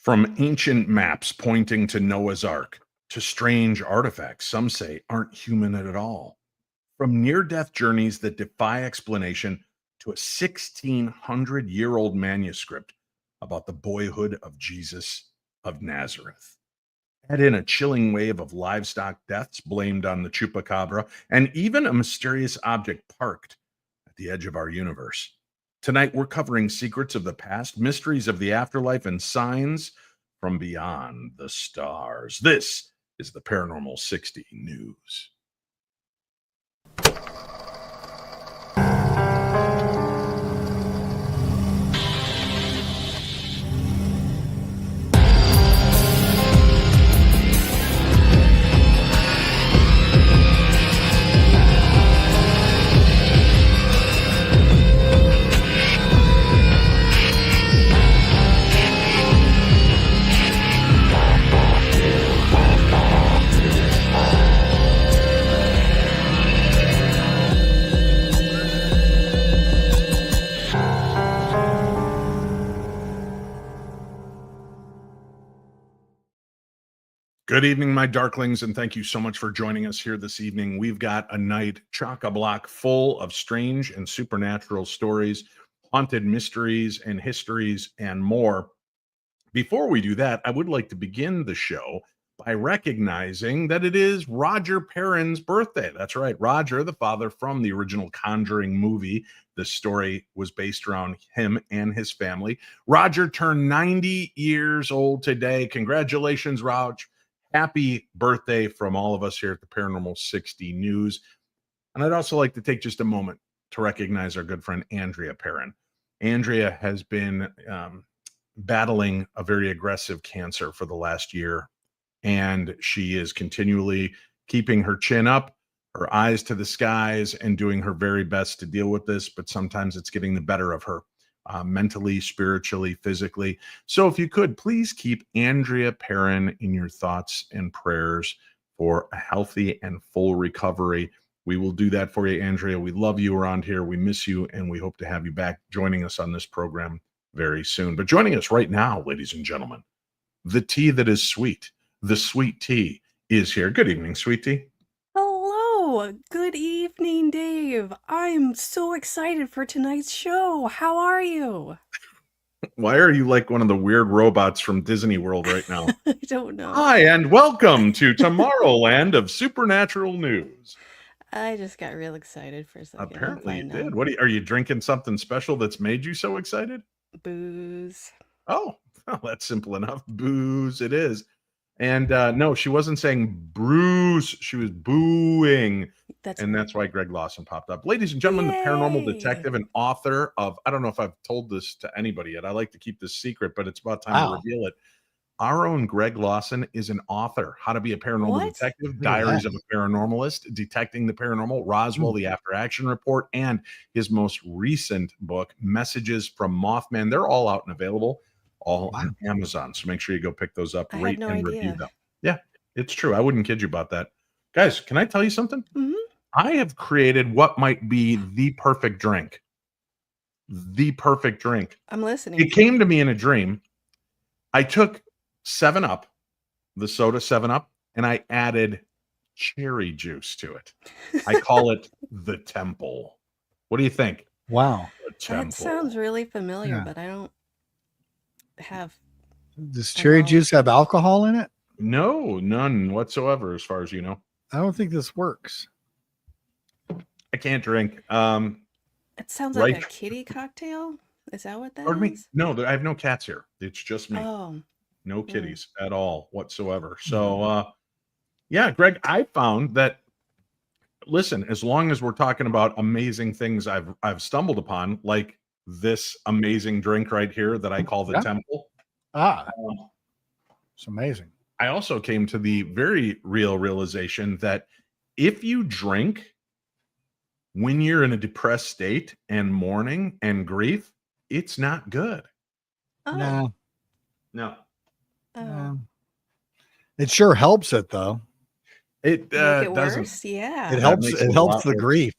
From ancient maps pointing to Noah's Ark to strange artifacts some say aren't human at all. From near death journeys that defy explanation to a 1600-year-old manuscript about the boyhood of Jesus of Nazareth. Add in a chilling wave of livestock deaths blamed on the Chupacabra and even a mysterious object parked at the edge of our universe. Tonight, we're covering secrets of the past, mysteries of the afterlife, and signs from beyond the stars. This is the Paranormal 60 News. Good evening, my darklings, and thank you so much for joining us here this evening. We've got a night chock-a-block full of strange and supernatural stories, haunted mysteries and histories, and more. Before we do that, I would like to begin the show by recognizing that it is Roger Perrin's birthday. That's right, Roger, the father from the original Conjuring movie. The story was based around him and his family. Roger turned 90 years old today. Congratulations, Rog. Happy birthday from all of us here at the Paranormal 60 News. And I'd also like to take just a moment to recognize our good friend Andrea Perrin. Andrea has been battling a very aggressive cancer for the last year, and she is continually keeping her chin up, her eyes to the skies, and doing her very best to deal with this, but sometimes it's getting the better of her. Mentally, spiritually, physically. So if you could, please keep Andrea Perrin in your thoughts and prayers for a healthy and full recovery. We will do that for you, Andrea. We love you around here. We miss you, and we hope to have you back joining us on this program very soon. But joining us right now, ladies and gentlemen, the tea that is sweet, the sweet tea is here. Good evening, sweet tea. Hello, good evening, Dave. I'm so excited for tonight's show. How are you? Why are you like one of the weird robots from Disney World right now? I don't know. Hi, and welcome to Tomorrowland of Supernatural News. I just got real excited for a second. Apparently you did. What are you drinking something special that's made you so excited? Booze. Oh, well, that's simple enough. Booze it is. And no, she wasn't saying Bruce. She was booing. That's why Greg Lawson popped up. Ladies and gentlemen, Yay! The paranormal detective and author of, I don't know if I've told this to anybody yet. I like to keep this secret, but it's about time to reveal it. Our own Greg Lawson is an author. How to Be a Paranormal Detective, Diaries of a Paranormalist, Detecting the Paranormal, Roswell, The After Action Report, and his most recent book, Messages from Mothman. They're all out and available. All on Amazon. So make sure you go pick those up, rate and review them. Yeah, it's true. I wouldn't kid you about that. Guys, can I tell you something? Mm-hmm. I have created what might be the perfect drink. The perfect drink. I'm listening. It came to me in a dream. I took 7-Up, the soda 7-Up, and I added cherry juice to it. I call it the Temple. What do you think? Wow. That sounds really familiar, but I don't have. Does cherry juice have alcohol in it? No, none whatsoever, as far as you know. I don't think this works. I can't drink. It sounds like a kitty cocktail. Is that what that is? Me? No, I have no cats here. It's just me. Oh. No kitties at all whatsoever. So, yeah, Greg, I found that. Listen, as long as we're talking about amazing things I've stumbled upon, like this amazing drink right here that I call the Temple. It's amazing. I also came to the very real realization that if you drink when you're in a depressed state and mourning and grief, it's not good. No. It sure helps it though. It doesn't. Worse? Yeah. It helps. It helps the grief.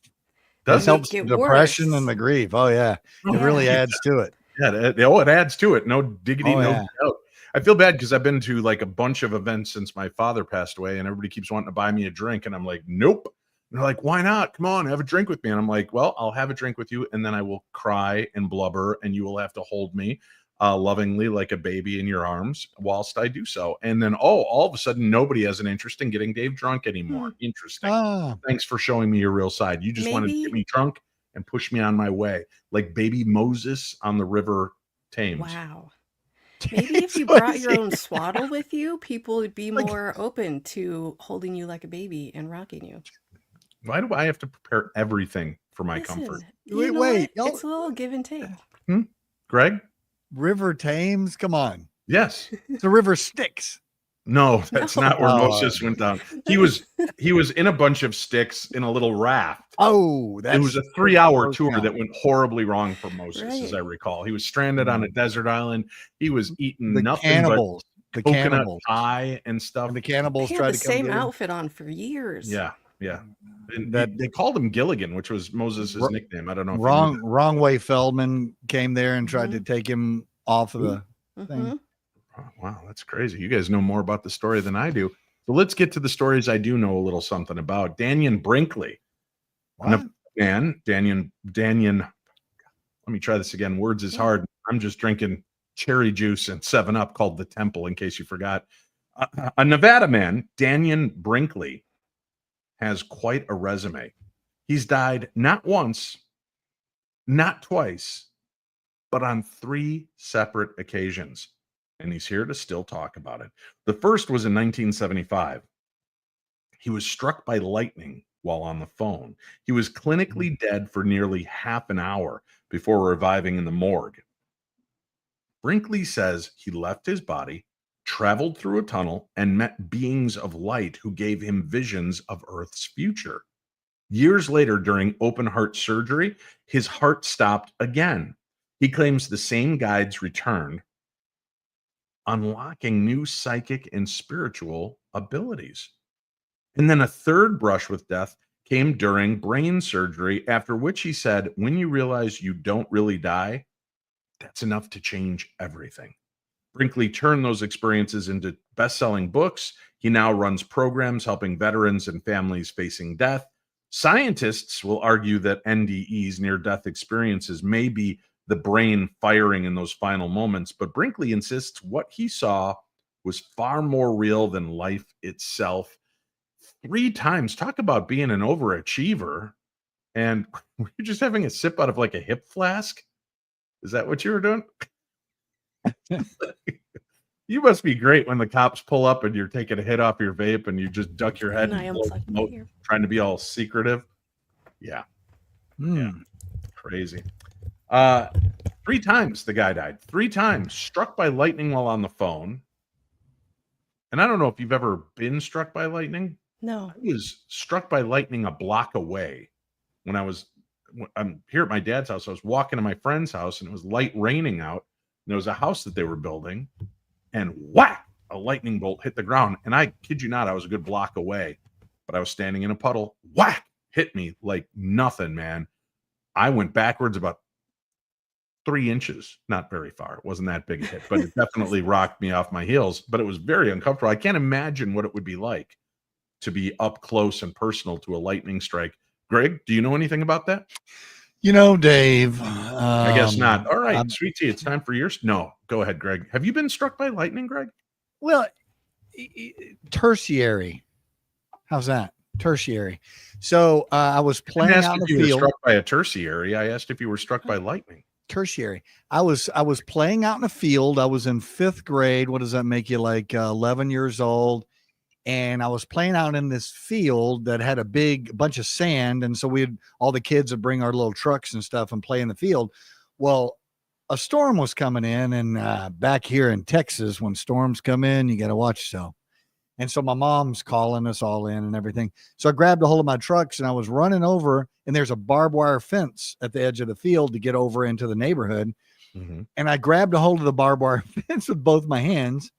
It helps the depression and the grief. Oh yeah, it really adds to it. Yeah, it adds to it. No diggity, no doubt. I feel bad because I've been to like a bunch of events since my father passed away, and everybody keeps wanting to buy me a drink, and I'm like, nope. And they're like, why not? Come on, have a drink with me. And I'm like, well, I'll have a drink with you, and then I will cry and blubber, and you will have to hold me lovingly like a baby in your arms whilst I do so. And then, all of a sudden, nobody has an interest in getting Dave drunk anymore. Interesting. Thanks for showing me your real side. You just wanted to get me drunk and push me on my way, like baby Moses on the river Thames. Wow. Maybe if you brought your own swaddle with you, people would be more open to holding you like a baby and rocking you. Why do I have to prepare everything for my comfort? Wait. It's a little give and take. Greg? River Thames? Come on. Yes. The river Styx. No, that's not where Moses went down. He was in a bunch of sticks in a little raft. Oh, it was a 3-hour tour that went horribly wrong for Moses, as I recall. He was stranded on a desert island. He was eating nothing but coconut pie and stuff. And the cannibals tried to come get him. Same outfit on for years. Yeah. And they called him Gilligan, which was Moses' nickname. I don't know. Wrong way Feldman came there and tried to take him off of the thing. Oh, wow, that's crazy. You guys know more about the story than I do. So let's get to the stories I do know a little something about. Dannion Brinkley. Dannion. Let me try this again. Words is hard. I'm just drinking cherry juice and 7-Up called The Temple, in case you forgot. A Nevada man, Dannion Brinkley, has quite a resume. He's died not once, not twice, but on 3 separate occasions. And he's here to still talk about it. The first was in 1975. He was struck by lightning while on the phone. He was clinically dead for nearly half an hour before reviving in the morgue. Brinkley says he left his body, traveled through a tunnel, and met beings of light who gave him visions of Earth's future. Years later, during open heart surgery, his heart stopped again. He claims the same guides returned, unlocking new psychic and spiritual abilities. And then a third brush with death came during brain surgery, after which he said, when you realize you don't really die, that's enough to change everything. Brinkley turned those experiences into best-selling books. He now runs programs helping veterans and families facing death. Scientists will argue that NDEs, near-death experiences, may be the brain firing in those final moments, but Brinkley insists what he saw was far more real than life itself. 3 times. Talk about being an overachiever. And were you just having a sip out of like a hip flask? Is that what you were doing? You must be great when the cops pull up and you're taking a hit off your vape and you just duck your head and blow, trying to be all secretive. Yeah. Crazy. 3 times the guy died. 3 times. Struck by lightning while on the phone. And I don't know if you've ever been struck by lightning. No. I was struck by lightning a block away when I'm here at my dad's house. I was walking to my friend's house and it was light raining out. And there was a house that they were building, and whack, a lightning bolt hit the ground. And I kid you not, I was a good block away, but I was standing in a puddle. Whack, hit me like nothing, man. I went backwards about 3 inches, not very far. It wasn't that big a hit, but it definitely rocked me off my heels. But it was very uncomfortable. I can't imagine what it would be like to be up close and personal to a lightning strike. Greg, do you know anything about that? You know, Dave, I guess not. All right, Sweet Tea, it's time for yours. No, go ahead, Greg. Have you been struck by lightning, Greg? Well, tertiary. How's that? Tertiary. So I was playing out in the field. Struck by a tertiary. I asked if you were struck by lightning. Tertiary. I was playing out in a field. I was in 5th grade. What does that make you, like 11 years old? And I was playing out in this field that had a bunch of sand. And so all the kids would bring our little trucks and stuff and play in the field. Well, a storm was coming in, and back here in Texas, when storms come in, you got to watch yourself. And so my mom's calling us all in and everything. So I grabbed a hold of my trucks and I was running over, and there's a barbed wire fence at the edge of the field to get over into the neighborhood. Mm-hmm. And I grabbed a hold of the barbed wire fence with both my hands,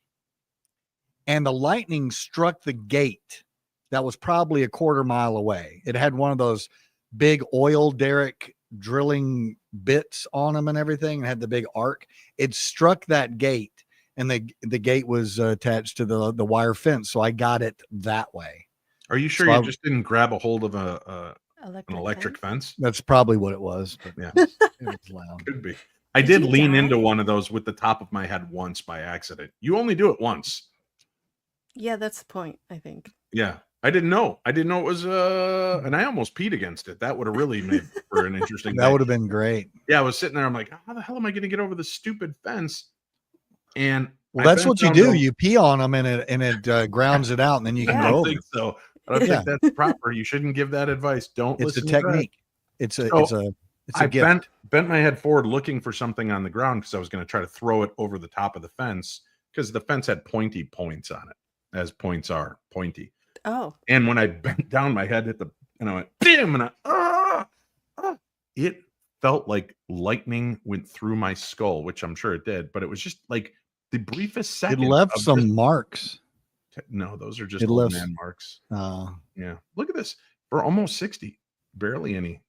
and the lightning struck the gate that was probably a quarter mile away. It had one of those big oil derrick drilling bits on them and everything, and had the big arc. It struck that gate. and the gate was attached to the wire fence, so I got it that way. Are you sure So you I- just didn't grab a hold of an electric fence? That's probably what it was, but Yeah, it was loud. could be. I Did did you lean die? into one of those with the top of my head once by accident. You only do it once. Yeah, that's the point, I think. Yeah. I didn't know. I didn't know it was and I almost peed against it. That would have really made for an interesting That day. would have been great. Yeah, I was sitting there. I'm like, how the hell am I going to get over this stupid fence? And Well, that's what you do. You pee on them, and it grounds it out, and then you can I go don't over. think so. I don't think that's proper. You shouldn't give that advice. Don't It's a listen to that. technique. It's a I gift. bent my head forward looking for something on the ground because I was going to try to throw it over the top of the fence because the fence had pointy points on it, as points are pointy. Oh. And when I bent down, my head hit and I went, bam, and it felt like lightning went through my skull, which I'm sure it did, but it was just like the briefest second. It left some marks. No, those are just It old left man marks. Yeah. Look at this. We're almost 60. Barely any.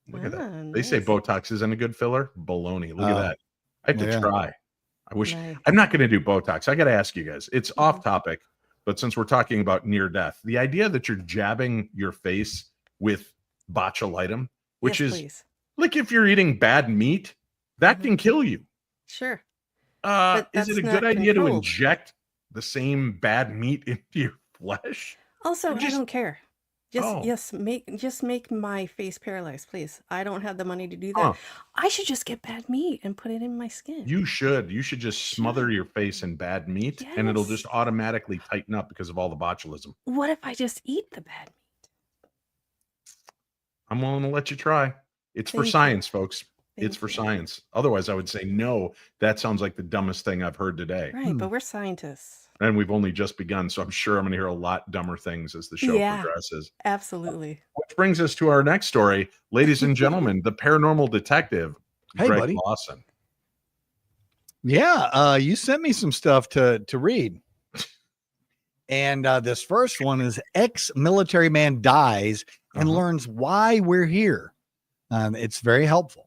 Look at that. Nice. They say Botox isn't a good filler. Baloney. Look at that. I have to try. I wish. Nice. I'm not going to do Botox. I got to ask you guys. It's off topic, but since we're talking about near death, the idea that you're jabbing your face with botulinum, which is please. like if you're eating bad meat, that can kill you. Sure. Is it a good idea to inject the same bad meat into your flesh? Also, I don't care. Just make my face paralyzed, please. I don't have the money to do that. I should just get bad meat and put it in my skin. You should just smother your face in bad meat, and it'll just automatically tighten up because of all the botulism. What if I just eat the bad meat? I'm willing to let you try. It's for science, folks. It's for science. Otherwise, I would say no. That sounds like the dumbest thing I've heard today. Right, but we're scientists. And we've only just begun, so I'm sure I'm going to hear a lot dumber things as the show progresses. Absolutely. Which brings us to our next story, ladies and gentlemen, the paranormal detective, Greg buddy. Lawson. Yeah, you sent me some stuff to read. And this first one is ex-military man dies and learns why we're here. It's very helpful.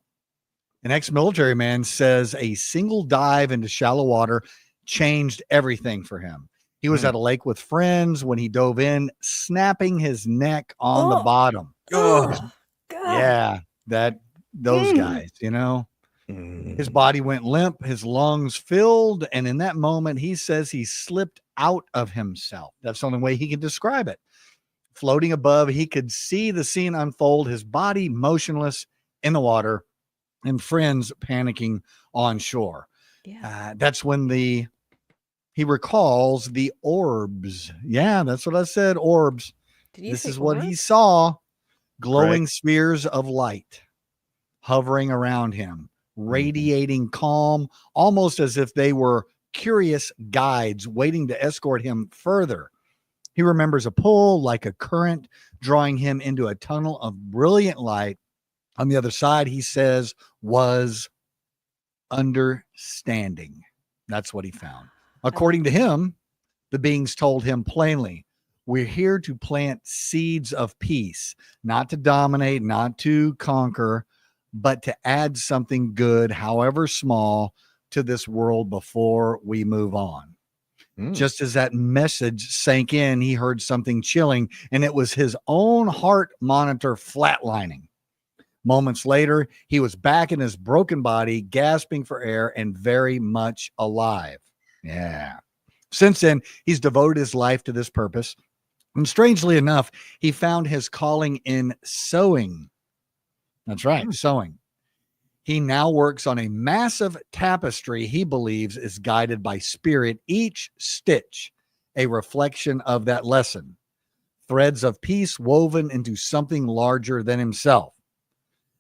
An ex-military man says a single dive into shallow water changed everything for him. He was at a lake with friends when he dove in, snapping his neck on the bottom. Oh, yeah, those guys, you know. His body went limp, his lungs filled, and in that moment, he says he slipped out of himself. That's the only way he can describe it. Floating above, he could see the scene unfold, his body motionless in the water, and friends panicking on shore. Yeah. That's when he recalls the orbs. Yeah, that's what I said, orbs. This is what he saw, glowing spheres of light hovering around him, radiating calm, almost as if they were curious guides waiting to escort him further. He remembers a pull like a current drawing him into a tunnel of brilliant light. On the other side, he says, was understanding. That's what he found. According to him, the beings told him plainly, we're here to plant seeds of peace, not to dominate, not to conquer, but to add something good, however small, to this world before we move on. Just as that message sank in, he heard something chilling, and it was his own heart monitor flatlining. Moments later, he was back in his broken body, gasping for air and very much alive. Yeah. Since then, he's devoted his life to this purpose. And strangely enough, he found his calling in sewing. That's right, sewing. He now works on a massive tapestry he believes is guided by spirit, each stitch a reflection of that lesson. Threads of peace woven into something larger than himself.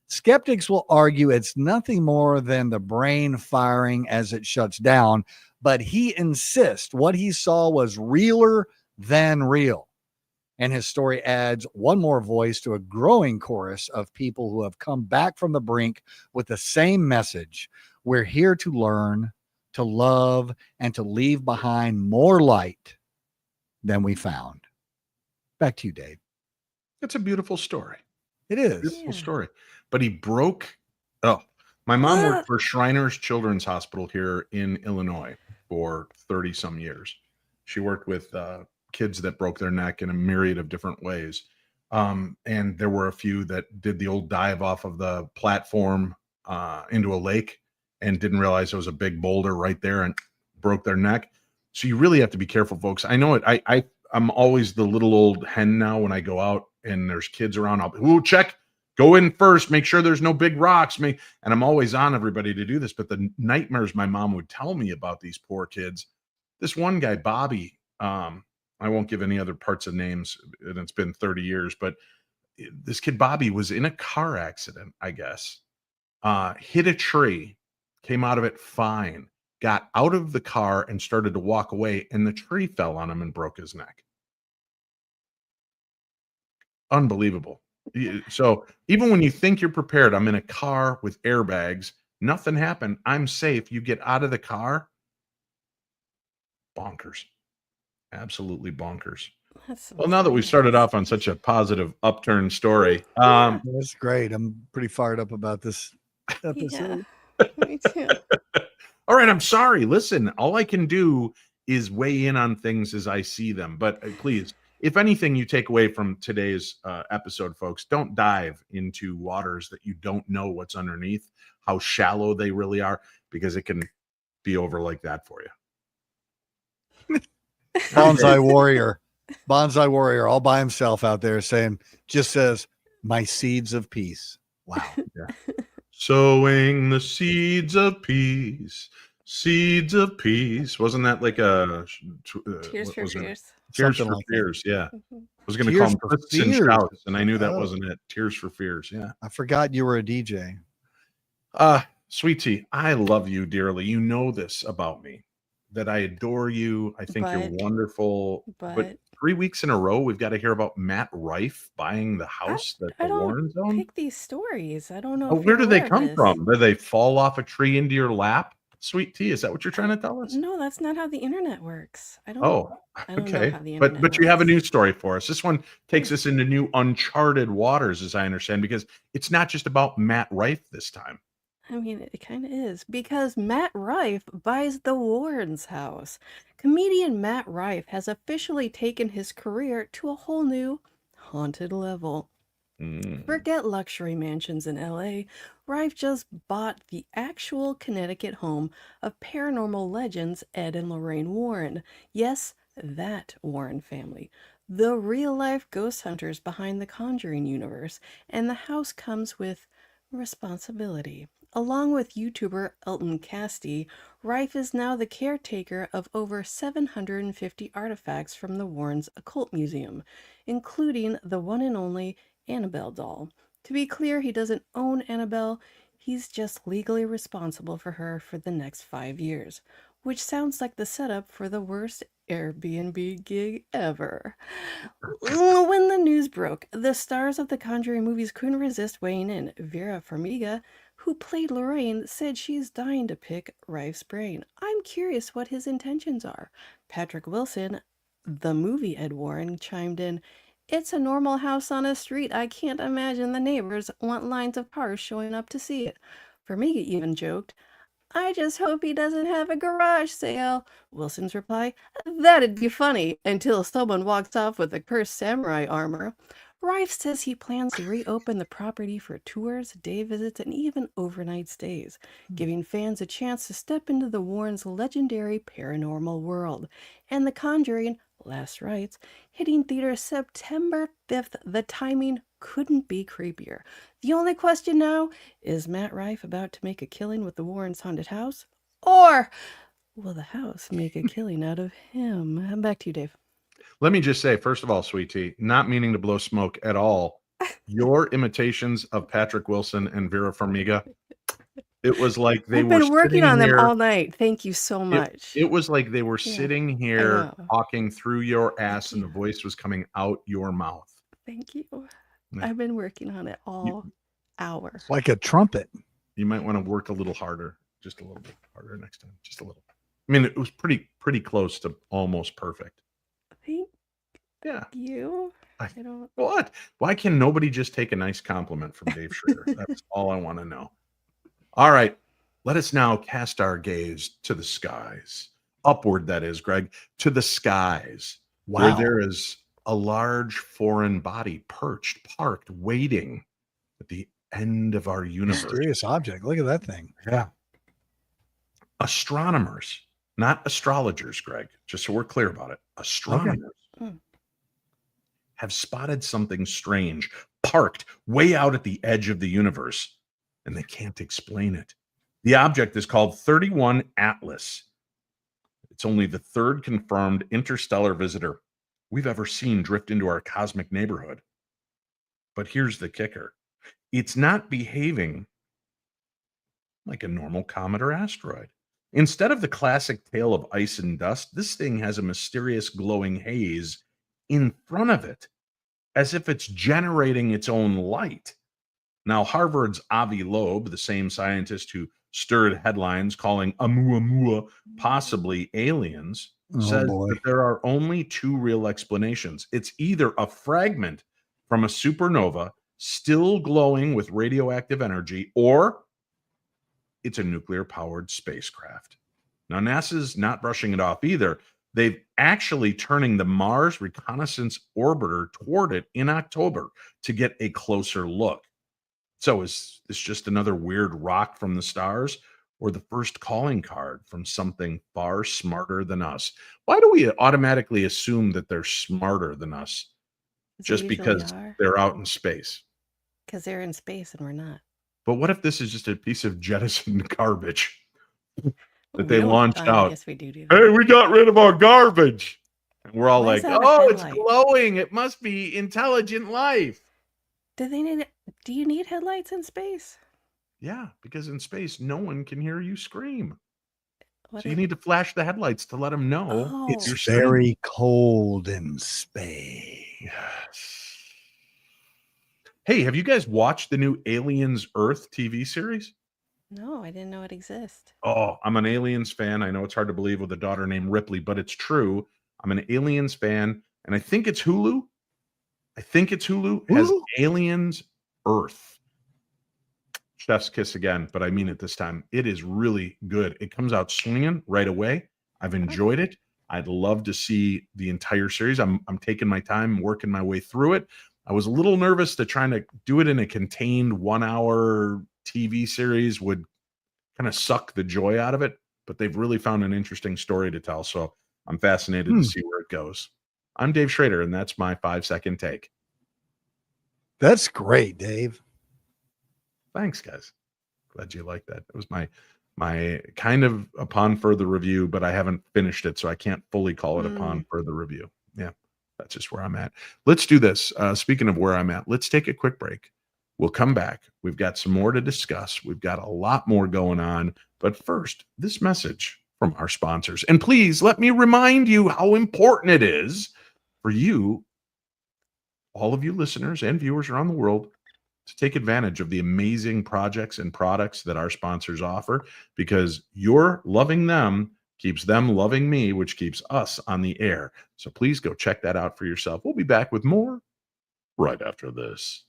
Skeptics will argue it's nothing more than the brain firing as it shuts down, but he insists what he saw was realer than real. And his story adds one more voice to a growing chorus of people who have come back from the brink with the same message. We're here to learn, to love, and to leave behind more light than we found. Back to you, Dave. It's a beautiful story. It is. Beautiful story. But he broke. Oh, my mom worked for Shriners Children's Hospital here in Illinois. for 30 some years. She worked with kids that broke their neck in a myriad of different ways. And there were a few that did the old dive off of the platform into a lake and didn't realize there was a big boulder right there and broke their neck. So you really have to be careful, folks. I know it. I'm always the little old hen now when I go out and there's kids around. I'll be, check, go in first, make sure there's no big rocks. And I'm always on everybody to do this. But the nightmares my mom would tell me about these poor kids. This one guy, Bobby, I won't give any other parts of names, and it's been 30 years, but this kid, Bobby, was in a car accident, I guess, hit a tree, came out of it fine, got out of the car and started to walk away, and the tree fell on him and broke his neck. Unbelievable. So even when you think you're prepared, I'm in a car with airbags, nothing happened, I'm safe. You get out of the car, bonkers. Absolutely bonkers. Well, now that we started off on such a positive upturn story, that's great. I'm pretty fired up about this episode. Yeah, me too. All right, I'm sorry. Listen, all I can do is weigh in on things as I see them. But please, if anything you take away from today's episode, folks, don't dive into waters that you don't know what's underneath, how shallow they really are, because it can be over like that for you. Bonsai warrior all by himself out there just says my seeds of peace. Wow. Yeah. Sowing the seeds of peace. Wasn't that like a Tears for Fears? Tears for Fears. Yeah. I was going to call them Twists and Shouts, and I knew that wasn't it. Tears for Fears. Yeah. I forgot you were a DJ. Sweet Tea, I love you dearly. You know this about me, that I adore you. I think you're wonderful. But 3 weeks in a row, we've got to hear about Matt Rife buying the house that the Warrens own. Pick these stories. I don't know. Where do they come from? Do they fall off a tree into your lap? Sweet Tea, is that what you're trying to tell us? No, that's not how the internet works. I don't know how the internet works. You have a new story for us. This one takes us into new uncharted waters, as I understand, because it's not just about Matt Rife this time. I mean, it kind of is, because Matt Rife buys the Warrens' house. Comedian Matt Rife has officially taken his career to a whole new haunted level. Forget luxury mansions in LA. Rife just bought the actual Connecticut home of paranormal legends Ed and Lorraine Warren. Yes, that Warren family. The real-life ghost hunters behind the Conjuring universe. And the house comes with responsibility. Along with YouTuber Elton Casti, Rife is now the caretaker of over 750 artifacts from the Warrens Occult Museum, including the one and only Annabelle doll. To be clear, he doesn't own Annabelle, he's just legally responsible for her for the next 5 years, which sounds like the setup for the worst Airbnb gig ever. When the news broke, the stars of the Conjuring movies couldn't resist weighing in. Vera Farmiga, who played Lorraine, said she's dying to pick Rife's brain. I'm curious what his intentions are. Patrick Wilson, the movie Ed Warren, chimed in, "It's a normal house on a street. I can't imagine the neighbors want lines of cars showing up to see it." Farmiga even joked, "I just hope he doesn't have a garage sale." Wilson's reply, "That'd be funny until someone walks off with a cursed samurai armor." Rife says he plans to reopen the property for tours, day visits, and even overnight stays, giving fans a chance to step into the Warrens' legendary paranormal world. And The Conjuring, Last Rites, hitting theaters September 5th. The timing couldn't be creepier. The only question now, is Matt Rife about to make a killing with the Warrens' haunted house? Or will the house make a killing out of him? Back to you, Dave. Let me just say, first of all, Sweet Tea, not meaning to blow smoke at all, your imitations of Patrick Wilson and Vera Farmiga, it was like they were been working on them all night. Thank you so much. It was like they were sitting here talking through your ass and the voice was coming out your mouth. Thank you. I've been working on it all hour. Like a trumpet. You might want to work a little harder, just a little bit harder next time, just a little. I mean, it was pretty close to almost perfect. Thank you. I don't. What? Why can nobody just take a nice compliment from Dave Schrader? That's all I want to know. All right, let us now cast our gaze to the skies. upward, that is, Greg, to the skies, where Wow. there is a large foreign body parked, waiting at the end of our universe. Mysterious object. Look at that thing. Yeah. Astronomers, not astrologers, Greg, just so we're clear about it. Astronomers have spotted something strange parked way out at the edge of the universe, and they can't explain it. The object is called 31 Atlas. It's only the third confirmed interstellar visitor we've ever seen drift into our cosmic neighborhood. But here's the kicker. It's not behaving like a normal comet or asteroid. Instead of the classic tale of ice and dust, this thing has a mysterious glowing haze in front of it, as if it's generating its own light. Now, Harvard's Avi Loeb, the same scientist who stirred headlines calling Oumuamua possibly aliens, says that there are only two real explanations. It's either a fragment from a supernova still glowing with radioactive energy, or it's a nuclear-powered spacecraft. Now, NASA's not brushing it off either. They've actually turning the Mars Reconnaissance Orbiter toward it in October to get a closer look. So is this just another weird rock from the stars, or the first calling card from something far smarter than us? Why do we automatically assume that they're smarter than us just because they're out in space? Because they're in space and we're not. But what if this is just a piece of jettisoned garbage that they launched out? Yes, we do. Hey, we got rid of our garbage. And we're all like, oh, it's headlight? glowing. It must be intelligent life. Do you need headlights in space? Yeah, because in space, no one can hear you scream. What So you need to flash the headlights to let them know It's you're very cold in space. Yes. Hey, have you guys watched the new Aliens Earth TV series? No, I didn't know it existed. Oh, I'm an Aliens fan. I know it's hard to believe with a daughter named Ripley, but it's true. I'm an Aliens fan, and I think it's Hulu. Has Aliens Earth. Chef's kiss again, but I mean it this time. It is really good. It comes out swinging right away. I've enjoyed it. I'd love to see the entire series. I'm taking my time, working my way through it. I was a little nervous that trying to do it in a contained 1 hour TV series would kind of suck the joy out of it, but they've really found an interesting story to tell. So I'm fascinated to see where it goes. I'm Dave Schrader, and that's my 5-second take. That's great, Dave. Thanks, guys. Glad you like that. It was my kind of upon further review, but I haven't finished it, so I can't fully call it upon further review. Yeah, that's just where I'm at. Let's do this. Speaking of where I'm at, let's take a quick break. We'll come back. We've got some more to discuss. We've got a lot more going on. But first, this message from our sponsors. And please let me remind you how important it is for you, all of you listeners and viewers around the world, to take advantage of the amazing projects and products that our sponsors offer, because your loving them keeps them loving me, which keeps us on the air. So please go check that out for yourself. We'll be back with more right after this.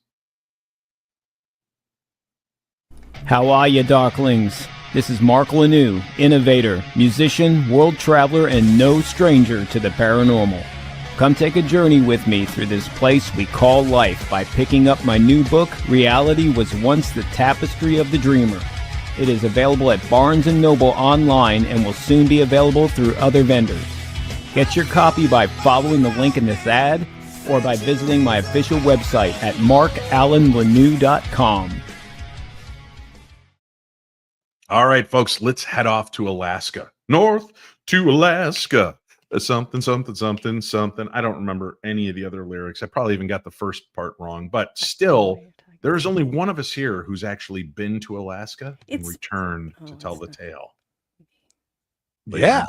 How are you, Darklings? This is Mark Lanou, innovator, musician, world traveler, and no stranger to the paranormal. Come take a journey with me through this place we call life by picking up my new book, Reality Was Once the Tapestry of the Dreamer. It is available at Barnes & Noble online and will soon be available through other vendors. Get your copy by following the link in this ad or by visiting my official website at markallenlanou.com. All right, folks, let's head off to Alaska. North to Alaska. Something. I don't remember any of the other lyrics. I probably even got the first part wrong, but still, there is only one of us here who's actually been to Alaska and returned to tell the tale. Yeah.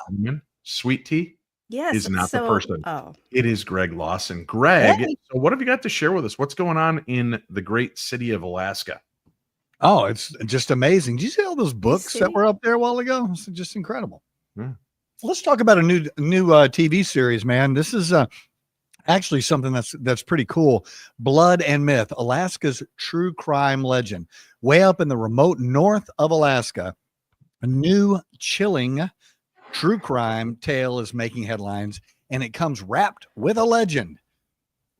Sweet Tea is not the person. Oh. It is Greg Lawson. Greg, so what have you got to share with us? What's going on in the great city of Alaska? Oh, it's just amazing. Did you see all those books that were up there a while ago? It's just incredible. Yeah. Let's talk about a new TV series, man. This is actually something that's pretty cool. Blood and Myth, Alaska's true crime legend. Way up in the remote north of Alaska, a new chilling true crime tale is making headlines, and it comes wrapped with a legend.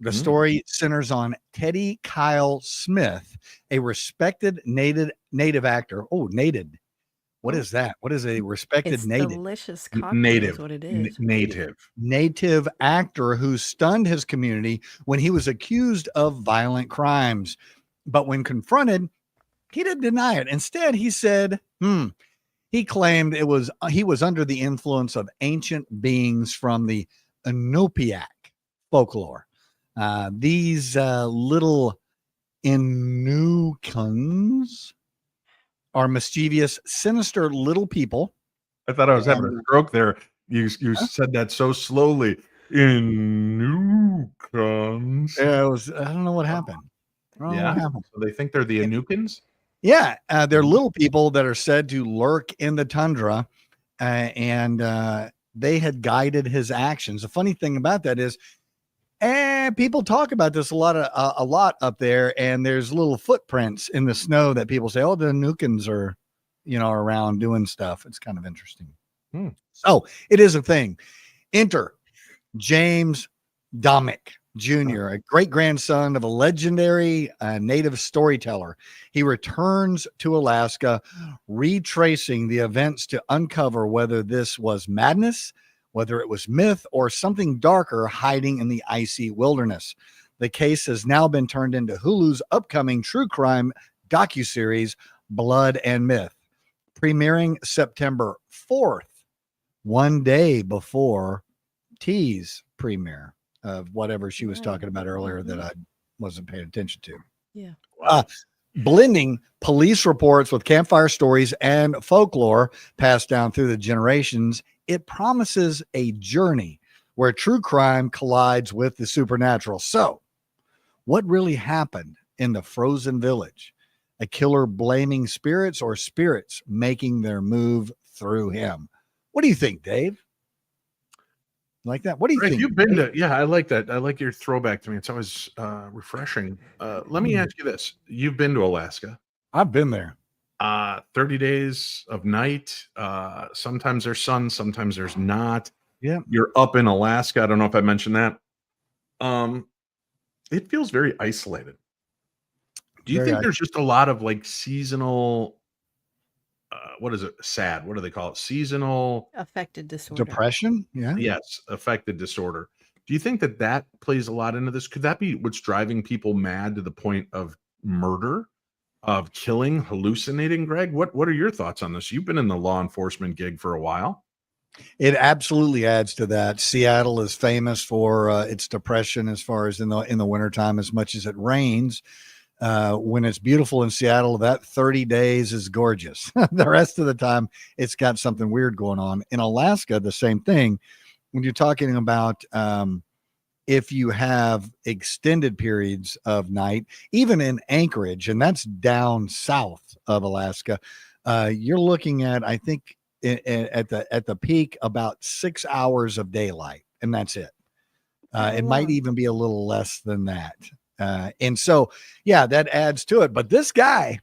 The story centers on Teddy Kyle Smith, a respected native actor. Oh, native. What is that? What is a respected It's native? delicious cocktail Native. is what it is. Native actor who stunned his community when he was accused of violent crimes. But when confronted, he didn't deny it. Instead, he said, he claimed he was under the influence of ancient beings from the Inupiaq folklore. These little Inukans are mischievous, sinister little people. I thought I was having a stroke there. You said that so slowly. Inukans. I don't know what happened. So they think they're the Inukans? Yeah, they're little people that are said to lurk in the tundra, and they had guided his actions. The funny thing about that is, people talk about this a lot up there, and there's little footprints in the snow that people say, "Oh, the Nukins are, around doing stuff." It's kind of interesting. So it is a thing. Enter James Domick Jr., a great grandson of a legendary native storyteller. He returns to Alaska, retracing the events to uncover whether this was madness, whether it was myth, or something darker hiding in the icy wilderness. The case has now been turned into Hulu's upcoming true crime docuseries, Blood and Myth, premiering September 4th, one day before T's premiere of whatever she was talking about earlier that I wasn't paying attention to. Yeah. Blending police reports with campfire stories and folklore passed down through the generations, it promises a journey where true crime collides with the supernatural. So, what really happened in the frozen village? A killer blaming spirits, or spirits making their move through him? What do you think, Dave? Like that? What do you think? You've been to, I like that. I like your throwback to me. It's always refreshing. Let me ask you this. You've been to Alaska. I've been there. 30 days of night. Sometimes there's sun, sometimes there's not. Yeah. You're up in Alaska. I don't know if I mentioned that. It feels very isolated. Do you think there's just a lot of like seasonal, what is it? SAD. What do they call it? Seasonal affected disorder. Depression? Yeah. Yes. Affected disorder. Do you think that plays a lot into this? Could that be what's driving people mad to the point of murder, of killing, hallucinating? Greg, what are your thoughts on this? You've been in the law enforcement gig for a while. It absolutely adds to that. Seattle is famous for its depression as far as in the wintertime, as much as it rains. When it's beautiful in Seattle, that 30 days is gorgeous. The rest of the time, it's got something weird going on. In Alaska, the same thing. When you're talking about if you have extended periods of night, even in Anchorage, and that's down south of Alaska, you're looking at, I think, at the peak, about 6 hours of daylight, and that's it. It might even be a little less than that. And so, that adds to it. But this guy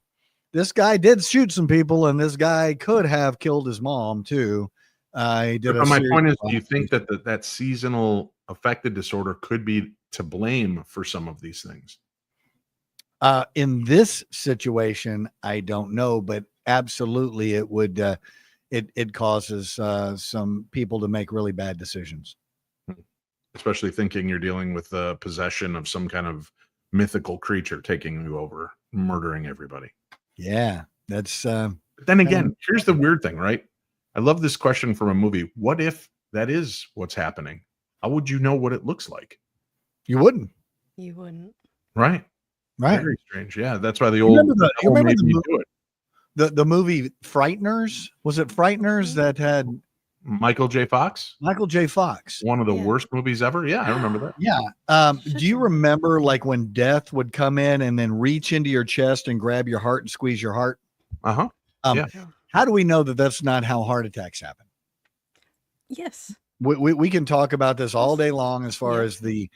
did shoot some people, and this guy could have killed his mom too. He did. But my point is, do you think that that seasonal affected disorder could be to blame for some of these things? In this situation, I don't know, but absolutely it would. It causes some people to make really bad decisions. Especially thinking you're dealing with the possession of some kind of mythical creature taking you over, murdering everybody. Yeah, that's. But then again, here's the weird thing, right? I love this question from a movie. What if that is what's happening? How would you know what it looks like? You wouldn't. You wouldn't. Right. Right. Very strange. Yeah, that's why the old made me do it. The movie Frighteners. Was it Frighteners that had Michael J. Fox? Michael J. Fox. One of the worst movies ever. Yeah, I remember that. Yeah. Do you remember like when death would come in and then reach into your chest and grab your heart and squeeze your heart? Uh-huh. Yeah. How do we know that that's not how heart attacks happen? Yes. We can talk about this all day long as far as the,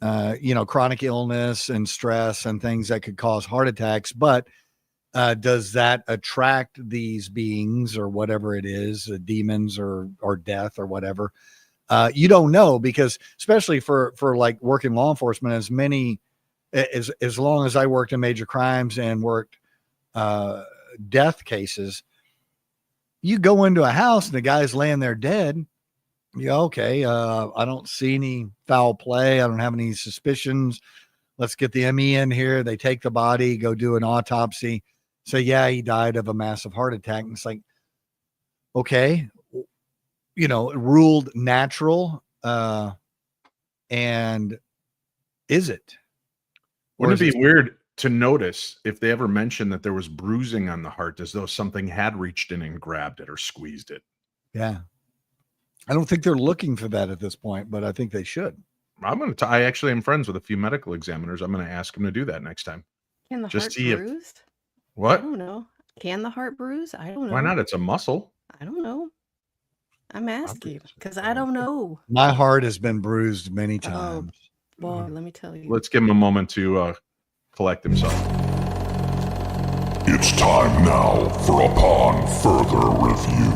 chronic illness and stress and things that could cause heart attacks. But Does that attract these beings or whatever it is, demons or death or whatever? You don't know, because especially for like working law enforcement, as long as I worked in major crimes and worked death cases, you go into a house and the guy's laying there dead. Yeah, okay. I don't see any foul play. I don't have any suspicions. Let's get the ME in here. They take the body, go do an autopsy. So yeah, he died of a massive heart attack. And it's like, okay, ruled natural. And is it? Wouldn't it be weird to notice if they ever mentioned that there was bruising on the heart, as though something had reached in and grabbed it or squeezed it? Yeah. I don't think they're looking for that at this point, but I think they should. I actually am friends with a few medical examiners. I'm going to ask them to do that next time. Can the Just heart see bruised? What? I don't know. Can the heart bruise? I don't know. Why not? It's a muscle. I don't know. I'm asking because I don't know. My heart has been bruised many times. Boy, let me tell you. Let's give him a moment to collect himself. It's time now for Upon Further Review.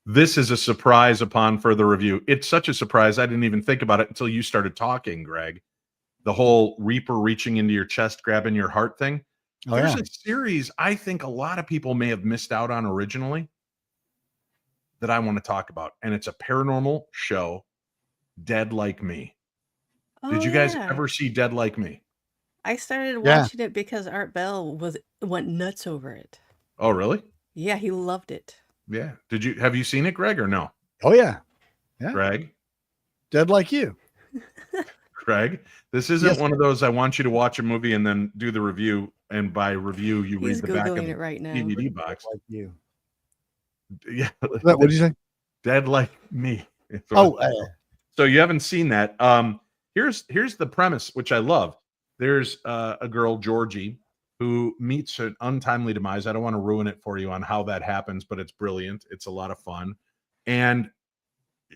This is a surprise upon further review. It's such a surprise, I didn't even think about it until you started talking, Greg. The whole Reaper reaching into your chest, grabbing your heart thing. There's a series I think a lot of people may have missed out on originally that I want to talk about. And it's a paranormal show, Dead Like Me. Did you guys ever see Dead Like Me? I started watching it because Art Bell went nuts over it. Oh, really? Yeah, he loved it. Yeah. Have you seen it, Greg, or no? Oh, yeah. Greg? Dead Like You. Greg, this isn't one of those I want you to watch a movie and then do the review, and by review you read the back of the right now. DVD box. Like You. Yeah. What did you say? Dead Like Me. So you haven't seen that. Here's the premise, which I love. There's a girl, Georgie, who meets an untimely demise. I don't want to ruin it for you on how that happens, but it's brilliant. It's a lot of fun. And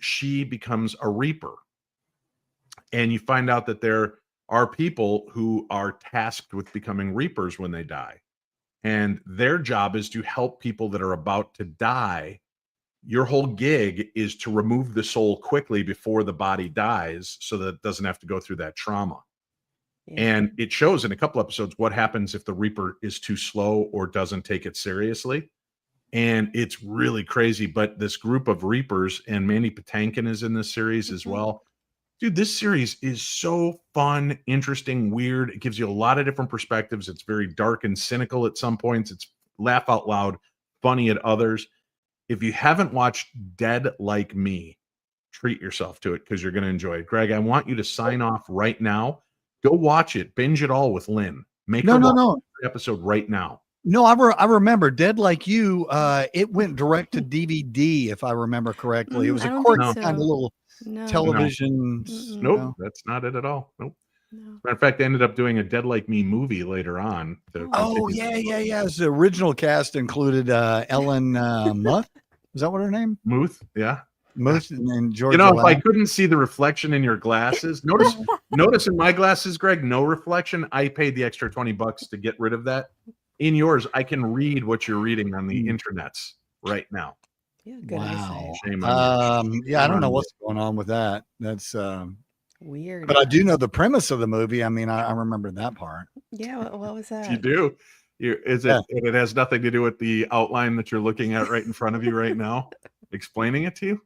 she becomes a reaper. And you find out that there are people who are tasked with becoming reapers when they die. And their job is to help people that are about to die. Your whole gig is to remove the soul quickly before the body dies so that it doesn't have to go through that trauma. And it shows in a couple episodes what happens if the Reaper is too slow or doesn't take it seriously. And it's really crazy. But this group of Reapers, and Mandy Patinkin is in this series as well. Dude, this series is so fun, interesting, weird. It gives you a lot of different perspectives. It's very dark and cynical at some points. It's laugh out loud, funny at others. If you haven't watched Dead Like Me, treat yourself to it because you're going to enjoy it. Greg, I want you to sign off right now. Go watch it. Binge it all with Lynn. Make every episode right now. No, I remember Dead Like You. It went direct to DVD, if I remember correctly. It was a quirky kind of little television. Nope, that's not it at all. Nope. Matter of fact, they ended up doing a Dead Like Me movie later on. Yeah. It was the original cast included Ellen Muth. Is that what her name? Muth, yeah. Muth and George. If I couldn't see the reflection in your glasses, notice in my glasses, Greg, no reflection. I paid the extra $20 to get rid of that. In yours, I can read what you're reading on the internets right now. Yeah, good. Wow. Shame on you. Yeah, I don't know what's going on with that. That's weird. But I do know the premise of the movie. I mean, I remember that part. Yeah, what was that? You do. It has nothing to do with the outline that you're looking at right in front of you right now. Explaining it to you.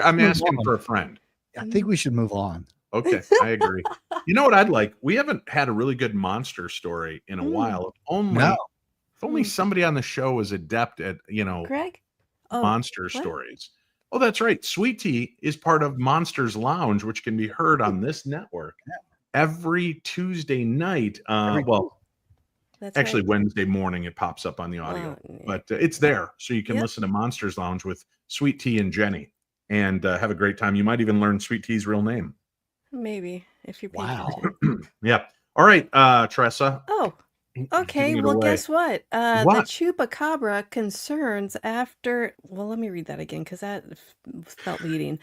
I'm asking for a friend. I think we should move on. Okay, I agree. You know what I'd like? We haven't had a really good monster story in a while. If only somebody on the show was adept at, Greg? Monster stories. Oh, that's right. Sweet Tea is part of Monsters Lounge, which can be heard on this network every Tuesday night. Actually, Wednesday morning it pops up on the audio, but it's there, so you can listen to Monsters Lounge with Sweet Tea and Jenny and have a great time. You might even learn Sweet Tea's real name. Maybe if you pay attention. Yeah. All right, Tressa. Oh, okay. Well, guess what? The Chupacabra concerns after. Well, let me read that again because that felt leading.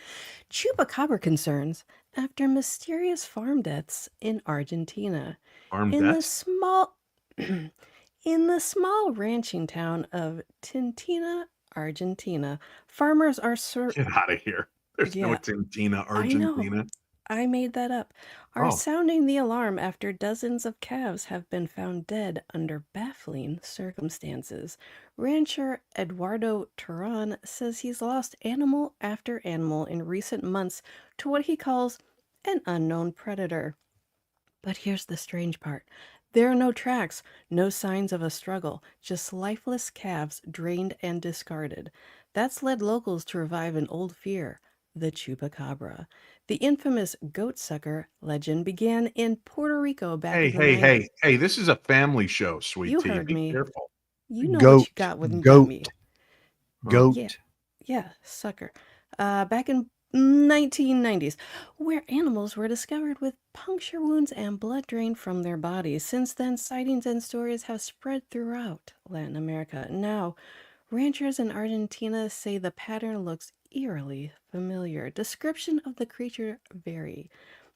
Chupacabra concerns after mysterious farm deaths in Argentina. Farm In the vets? small in the small ranching town of Tintina, Argentina, farmers are Get out of here. There's no yeah, Argentina, I know. Argentina. I made that up. Are Oh, sounding the alarm after dozens of calves have been found dead under baffling circumstances. Rancher Eduardo Turan says he's lost animal after animal in recent months to what he calls an unknown predator. But here's the strange part. There are no tracks, no signs of a struggle, just lifeless calves drained and discarded. That's led locals to revive an old fear, the Chupacabra. The infamous goat sucker legend began in Puerto Rico back hey, in the hey, 90s. hey, hey, this is a family show, sweet You tea. heard Be me. careful. You know what you Goat, got when you got goat, me. goat. Yeah, yeah, sucker. Back in 1990s, where animals were discovered with puncture wounds and blood drained from their bodies. Since then, sightings and stories have spread throughout Latin America. Now, ranchers in Argentina say the pattern looks eerily familiar. Description of the creature vary.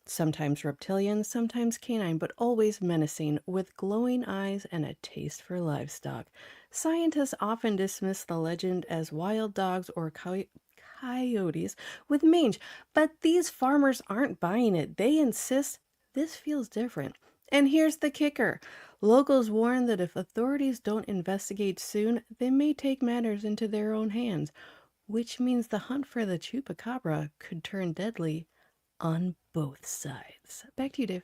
Sometimes reptilian, sometimes canine, but always menacing, with glowing eyes and a taste for livestock. Scientists often dismiss the legend as wild dogs or coyotes with mange, but these farmers aren't buying it. They insist this feels different. And here's the kicker. Locals warn that if authorities don't investigate soon, they may take matters into their own hands, which means the hunt for the chupacabra could turn deadly on both sides. Back to you, Dave.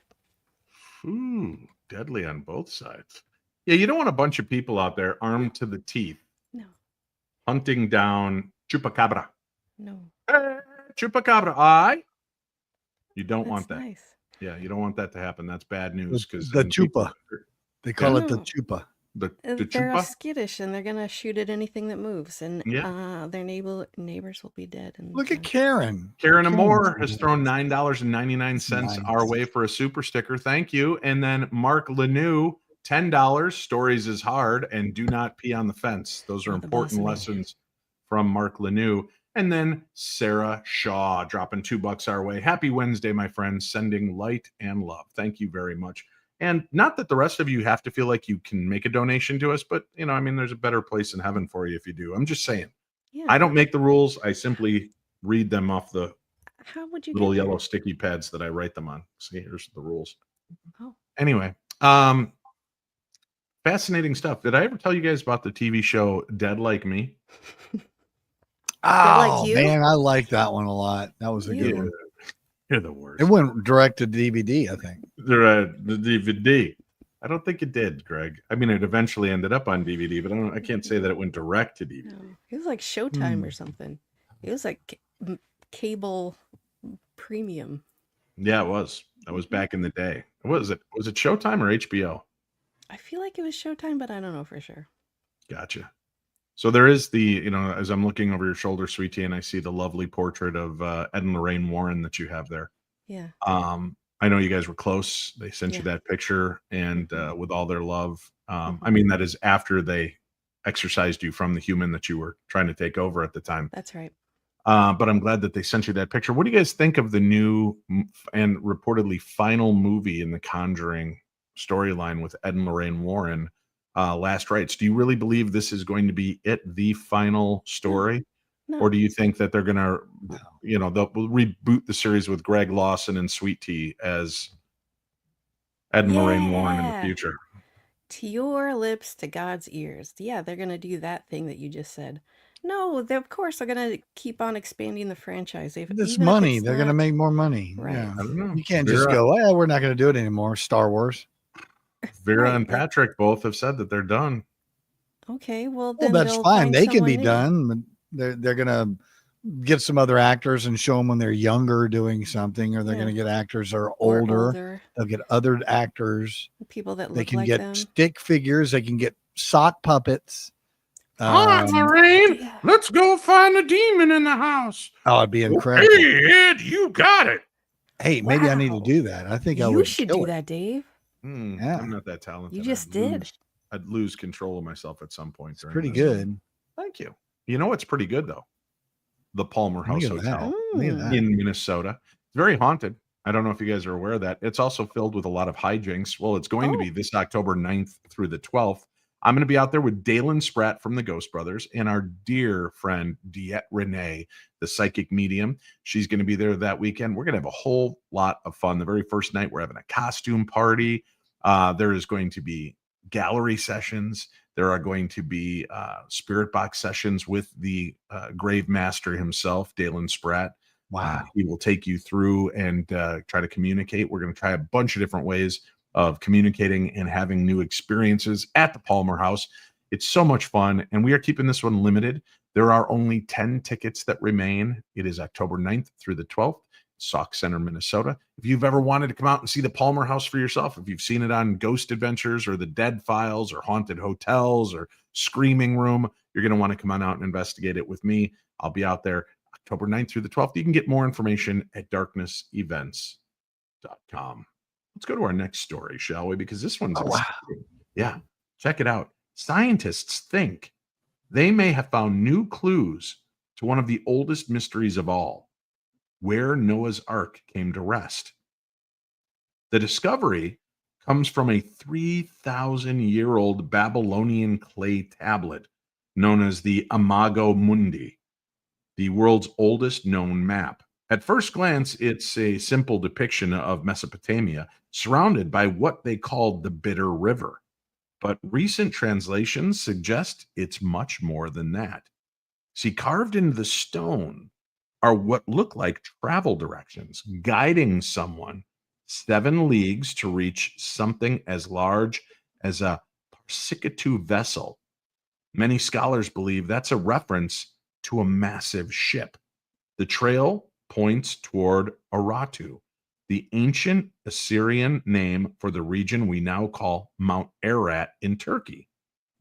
Ooh, deadly on both sides. Yeah, you don't want a bunch of people out there armed to the teeth No, hunting down Chupacabra. no, Chupacabra, I. You don't that's want that. nice. Yeah, you don't want that to happen. That's bad news because The chupa. They call Yeah. it the No. chupa. The They're chupa. skittish and they're gonna shoot at anything that moves, and Yeah. their neighbors will be dead. And Look at Karen. Karen Karen. Moore has thrown $9.99 our Nice. way for a super sticker. Thank you. And then Mark Lanou, $10. Stories is hard and do not pee on the fence. Those are Oh, the boss important man. lessons from Mark Lanou. And then Sarah Shaw dropping $2 our way. Happy Wednesday, my friends. Sending light and love. Thank you very much. And not that the rest of you have to feel like you can make a donation to us, but I mean, there's a better place in heaven for you if you do. I'm just saying. Yeah. I don't make the rules. I simply read them off the How would you little get there? yellow sticky pads that I write them on. See, here's the rules. Oh. Anyway, fascinating stuff. Did I ever tell you guys about the TV show Dead Like Me? Oh, you? man, I like that one a lot. That was a You. good one. You're the worst. It went direct to DVD, I think. The DVD. I don't think it did, Greg. I mean, it eventually ended up on DVD, but I can't say that it went direct to DVD. No, it was like Showtime or something. It was like cable premium. Yeah, it was. That was back in the day. What was it? Was it Showtime or HBO? I feel like it was Showtime, but I don't know for sure. Gotcha. So there is the, as I'm looking over your shoulder, sweetie, and I see the lovely portrait of Ed and Lorraine Warren that you have there. Yeah. I know you guys were close. They sent you that picture, and with all their love. I mean, that is after they exorcised you from the human that you were trying to take over at the time. That's right. But I'm glad that they sent you that picture. What do you guys think of the new and reportedly final movie in the Conjuring storyline with Ed and Lorraine Warren, Last Rites? Do you really believe this is going to be the final story? No. Or do you think that they're going to, they'll reboot the series with Greg Lawson and Sweet Tea as Ed and Lorraine Warren in the future? To your lips, to God's ears. Yeah, they're going to do that thing that you just said. No, they, of course, they're going to keep on expanding the franchise. This money, they're going to make more money. Right. Yeah. I don't know. You can't just go, well, we're not going to do it anymore. Star Wars. Vera and Patrick both have said that they're done. Okay, well, then that's they'll fine. find They can be someone new. done. But they're going to get some other actors and show them when they're younger doing something, or they're going to get actors that are older. They'll get other actors. People that they look can like get them. stick figures. They can get sock puppets. All right, Lorraine, let's go find the demon in the house. Oh, it'd be incredible. Hey, Ed, you got it. Hey, maybe I need to do that. I think I would. You should do that, Dave. Yeah. I'm not that talented. You just did. I'd lose control of myself at some point. It's pretty good. Thank you. You know what's pretty good though? The Palmer House Hotel in Minnesota. It's very haunted. I don't know if you guys are aware of that. It's also filled with a lot of hijinks. Well, it's going to be this October 9th through the 12th. I'm going to be out there with Dalen Spratt from the Ghost Brothers and our dear friend Diette Renee, the psychic medium. She's going to be there that weekend. We're going to have a whole lot of fun. The very first night, we're having a costume party. There is going to be gallery sessions. There are going to be spirit box sessions with the grave master himself, Dalen Spratt. Wow. He will take you through and try to communicate. We're going to try a bunch of different ways of communicating and having new experiences at the Palmer House. It's so much fun, and we are keeping this one limited. There are only 10 tickets that remain. It is October 9th through the 12th, Sauk Center, Minnesota. If you've ever wanted to come out and see the Palmer House for yourself, if you've seen it on Ghost Adventures or the Dead Files or Haunted Hotels or Screaming Room, you're going to want to come on out and investigate it with me. I'll be out there October 9th through the 12th. You can get more information at darknessevents.com. Let's go to our next story, shall we? Because this one's exciting. Yeah, check it out. Scientists think they may have found new clues to one of the oldest mysteries of all, where Noah's Ark came to rest. The discovery comes from a 3,000-year-old Babylonian clay tablet known as the Imago Mundi, the world's oldest known map. At first glance, it's a simple depiction of Mesopotamia surrounded by what they called the Bitter River. But recent translations suggest it's much more than that. See, carved into the stone are what look like travel directions, guiding someone 7 leagues to reach something as large as a Parsikatu vessel. Many scholars believe that's a reference to a massive ship. The trail points toward Aratu, the ancient Assyrian name for the region we now call Mount Ararat in Turkey,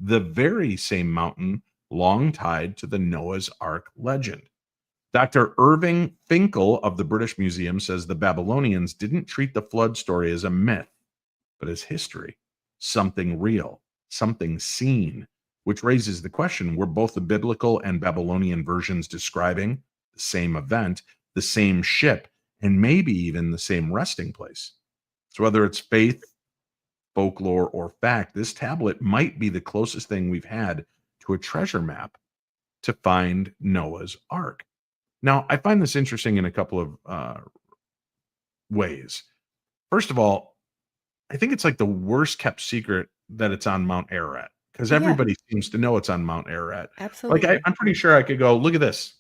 the very same mountain long tied to the Noah's Ark legend. Dr. Irving Finkel of the British Museum says the Babylonians didn't treat the flood story as a myth, but as history, something real, something seen, which raises the question, were both the biblical and Babylonian versions describing the same event, the same ship, and maybe even the same resting place? So whether it's faith, folklore, or fact, this tablet might be the closest thing we've had to a treasure map to find Noah's Ark. Now, I find this interesting in a couple of ways. First of all, I think it's like the worst kept secret that it's on Mount Ararat, because everybody seems to know it's on Mount Ararat. Absolutely. Like I'm pretty sure I could go, look at this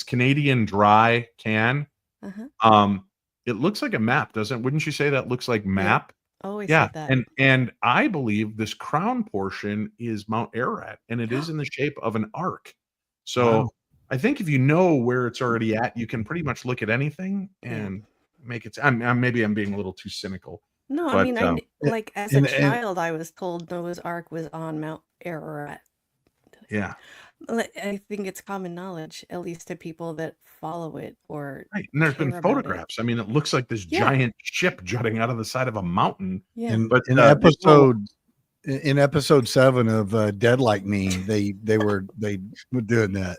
Canadian Dry can. It looks like a map, doesn't? Wouldn't you say that looks like map? Always Yeah, said that. and I believe this crown portion is Mount Ararat, and it is in the shape of an ark. So Wow. I think if you know where it's already at, you can pretty much look at anything and make it. Maybe I'm being a little too cynical. No, I But, mean, like as a and- child, I was told Noah's Ark was on Mount Ararat. Yeah, I think it's common knowledge, at least to people that follow it or right. And there's been care about it. photographs. I mean, it looks like this Yeah. giant ship jutting out of the side of a mountain. Yeah. In, But, in there's no- episode 7 of Dead Like Me, they were doing that.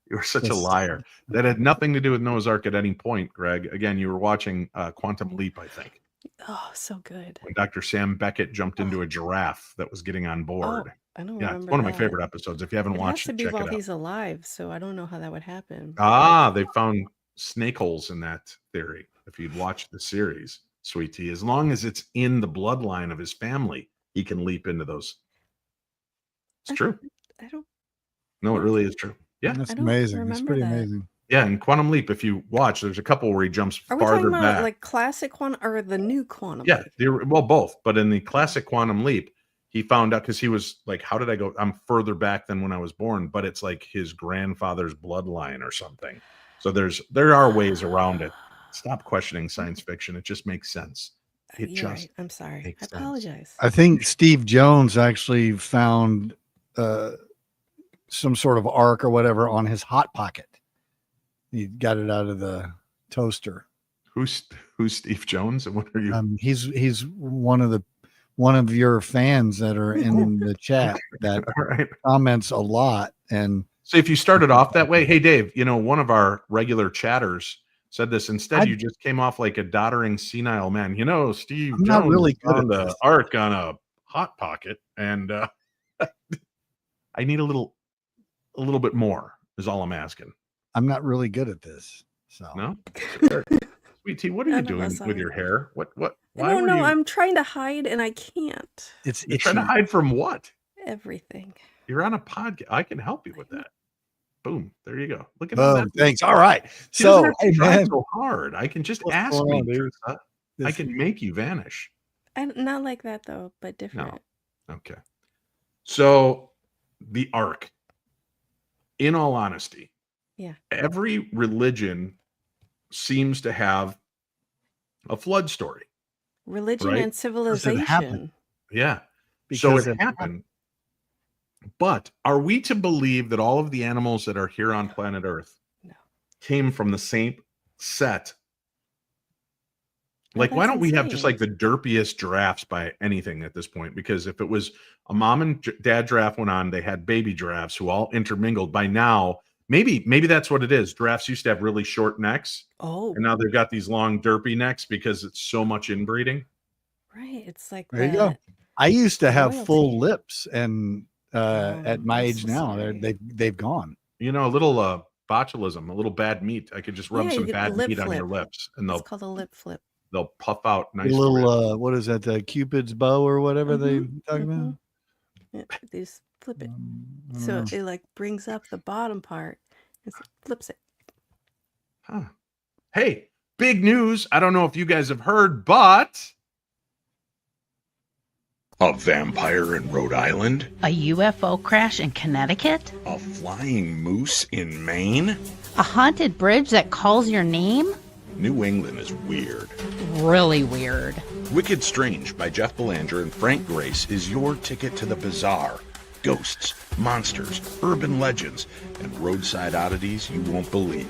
You were such a Yes. liar. That had nothing to do with Noah's Ark at any point, Greg. Again, you were watching Quantum Leap, I think, Oh, so good. when Dr. Sam Beckett jumped into a giraffe that was getting on Oh, board. I don't Yeah, it's remember one of my that. favorite episodes. If you haven't It has watched to it, be check while it out. he's alive, so I don't know how that would happen. They found snake holes in that theory. If you'd watched the series, Sweet Tea, as long as it's in the bloodline of his family, he can leap into those. It's true. I don't. No, it really is true. Yeah. That's I don't amazing. It's remember pretty that. amazing. Yeah. In Quantum Leap, if you watch, there's a couple where he jumps Are we talking farther about back. like classic quantum or the new quantum? Yeah, Leap? well, both. But in the classic Quantum Leap, he found out because he was like, "How did I go? I'm further back than when I was born." But it's like his grandfather's bloodline or something. So there are ways around it. Stop questioning science fiction; it just makes sense. It You're just right. I'm sorry. I makes sense. apologize. I think Steve Jones actually found some sort of arc or whatever on his hot pocket. He got it out of the toaster. Who's Steve Jones and what are you? He's one of your fans that are in the chat that All right. comments a lot. And So if you started off that way, hey Dave, one of our regular chatters said this. Instead, I- you just came off like a doddering, senile man. You know, Steve I'm not Jones really good at found the this. ark on a hot pocket, and I need a little bit more. Is all I'm asking. I'm not really good at this. So No, Sweet Tea, what are you None of doing us with are. your hair? What? I Why don't were know. you? I'm trying to hide and I can't. it's You're itchy. trying to hide from what? Everything. You're on a podcast. I can help you with that. Boom. There you go. Look at Oh, that. thanks. All right. She doesn't So, have to hey, try man, so hard. I can just what's ask going me, on, dude? Trissa. I This- can make you vanish. Not like that though, but different. Okay. So the ark, in all honesty, Yeah. every religion seems to have a flood story. Religion Right? and Does it happen? civilization. Yeah. Because so it happened. But are we to believe that all of the animals that are here on planet Earth No. came from the same set? Like, why that's don't we have just insane. like the derpiest giraffes by anything at this point? Because if it was a mom and dad giraffe went on, they had baby giraffes who all intermingled. By now, maybe that's what it is. Giraffes used to have really short necks, Oh, and now they've got these long derpy necks because it's so much inbreeding. right. It's like There you go. that. I used to have full Royalty. lips, and at my I'm age so now, sorry. they've gone. You know, a little botulism, a little bad meat. I could just rub Yeah, you some get bad lip meat on your flip. lips, and It's called a lip flip. they'll puff out A nice. for you. little what is that? The Cupid's bow or whatever they talk about. Yeah, they just flip it. I don't So know. it like brings up the bottom part and flips it. Huh. Hey, big news. I don't know if you guys have heard, but a vampire in Rhode Island, A UFO crash in Connecticut? a flying moose in Maine. A haunted bridge that calls your name? New England is weird. Really weird. Wicked Strange by Jeff Belanger and Frank Grace is your ticket to the bizarre. Ghosts, monsters, urban legends, and roadside oddities you won't believe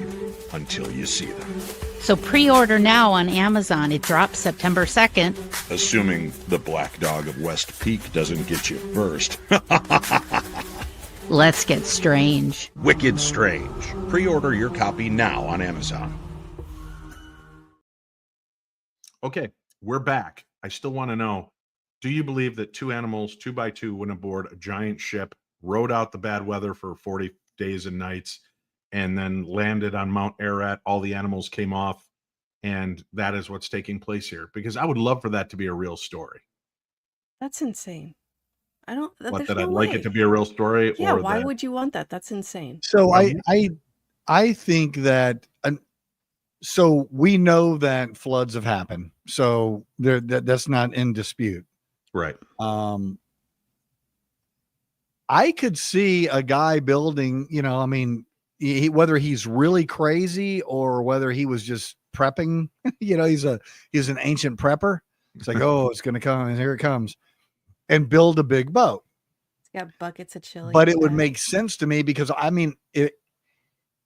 until you see them. So pre-order now on Amazon. It drops September 2nd. Assuming the Black Dog of West Peak doesn't get you first. Let's get strange. Wicked Strange. Pre-order your copy now on Amazon. Okay, we're back. I still want to know, do you believe that two animals, 2 by 2, went aboard a giant ship, rode out the bad weather for 40 days and nights, and then landed on Mount Ararat? All the animals came off, and that is what's taking place here? Because I would love for that to be a real story. That's insane. I don't. What, There's that no I'd like way. it to be a real story? Yeah. Or Why that, would you want that? That's insane. So Well, I think that so we know that floods have happened. So that's not in dispute. right. I could see a guy building, I mean, whether he's really crazy or whether he was just prepping, he's an ancient prepper. It's like, oh, it's going to come, and here it comes, and build a big boat. It's got buckets of chili. But in it the would back. make sense to me because I mean,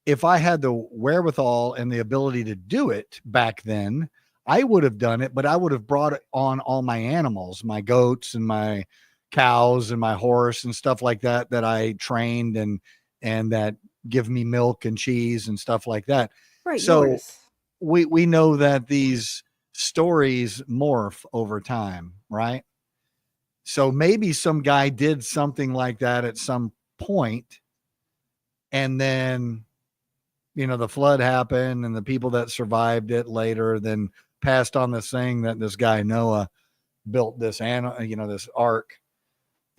if I had the wherewithal and the ability to do it back then, I would have done it, but I would have brought on all my animals, my goats and my cows and my horse and stuff like that I trained and that give me milk and cheese and stuff like that. Right. So Yours. we know that these stories morph over time, right? So maybe some guy did something like that at some point, and then the flood happened, and the people that survived it later then passed on this thing that this guy Noah built this this ark,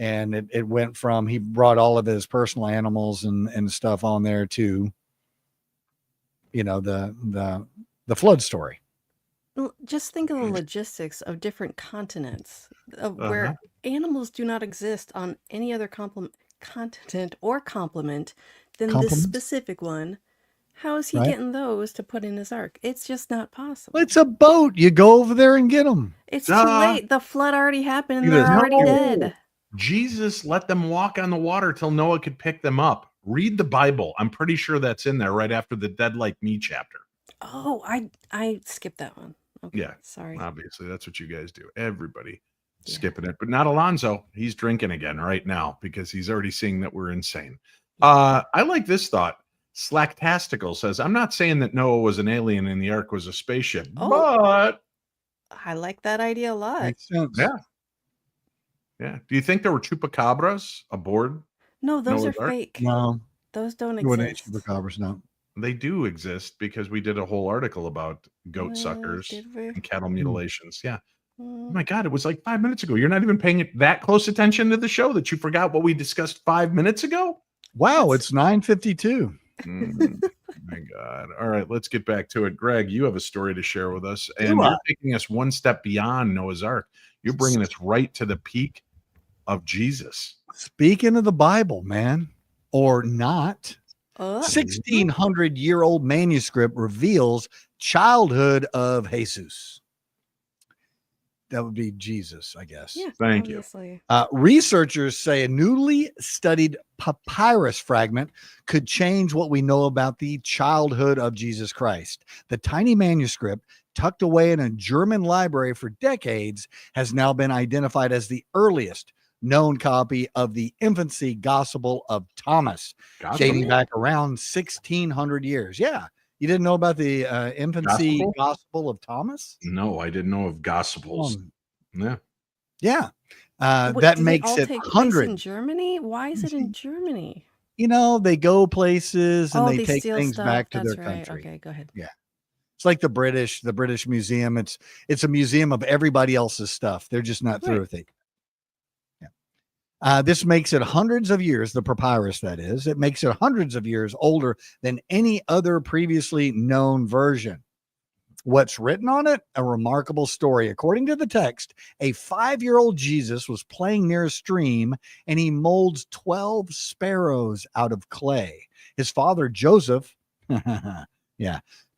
and it went from, he brought all of his personal animals and stuff on there to the flood story. Well, just think of the logistics of different continents of where animals do not exist on any other continent or complement than this Complement? specific one. How is he Right. getting those to put in his ark? It's just not possible. Well, it's a boat. You go over there and get them. It's Duh. too late. The flood already happened and Look at they're this. already No. dead. Jesus let them walk on the water till Noah could pick them up. Read the Bible. I'm pretty sure that's in there right after the Dead Like Me chapter. Oh, I skipped that one. Okay, Yeah. sorry. Obviously, that's what you guys do. Everybody Yeah. skipping it, but not Alonzo. He's drinking again right now because he's already seeing that we're insane. I like this thought. Slacktastical says, I'm not saying that Noah was an alien and the ark was a spaceship, Oh. but I like that idea a lot. Makes sense. yeah. Yeah. Do you think there were chupacabras aboard? No, those Noah's are Ark? fake. No, Those don't you wouldn't eat exist. chupacabras, no. They do exist because we did a whole article about goat suckers Did we? and cattle mutilations. Yeah. Oh Mm. my God, it was like 5 minutes ago. You're not even paying that close attention to the show that you forgot what we discussed 5 minutes ago? Wow, That's- it's 9:52. My God. All right, let's get back to it. Greg, you have a story to share with us, and Do I? you're taking us one step beyond Noah's Ark. You're bringing us right to the peak of Jesus. Speaking of the Bible, man, or not, Oh. 1600-year-old manuscript reveals childhood of Jesus. That would be Jesus, I guess. Yeah, Thank you. obviously. Researchers say a newly studied papyrus fragment could change what we know about the childhood of Jesus Christ. The tiny manuscript, tucked away in a German library for decades, has now been identified as the earliest known copy of the infancy Gospel of Thomas, dating back around 1600 years. Yeah. You didn't know about the infancy Gospel of Thomas? No, I didn't know of Gospels. Yeah. Yeah. Wait, That did makes all it take place in hundreds. Germany? Why is it in Germany? You know, they go places and Oh, they they take steal things stuff. back to That's their right. country. Okay, go ahead. Yeah. It's like the British Museum. It's a museum of everybody else's stuff. They're just not through with it. Yeah. This makes it hundreds of years, the papyrus, that is. It makes it hundreds of years older than any other previously known version. What's written on it? A remarkable story. According to the text, a 5-year-old Jesus was playing near a stream and he molds 12 sparrows out of clay. His father, Joseph,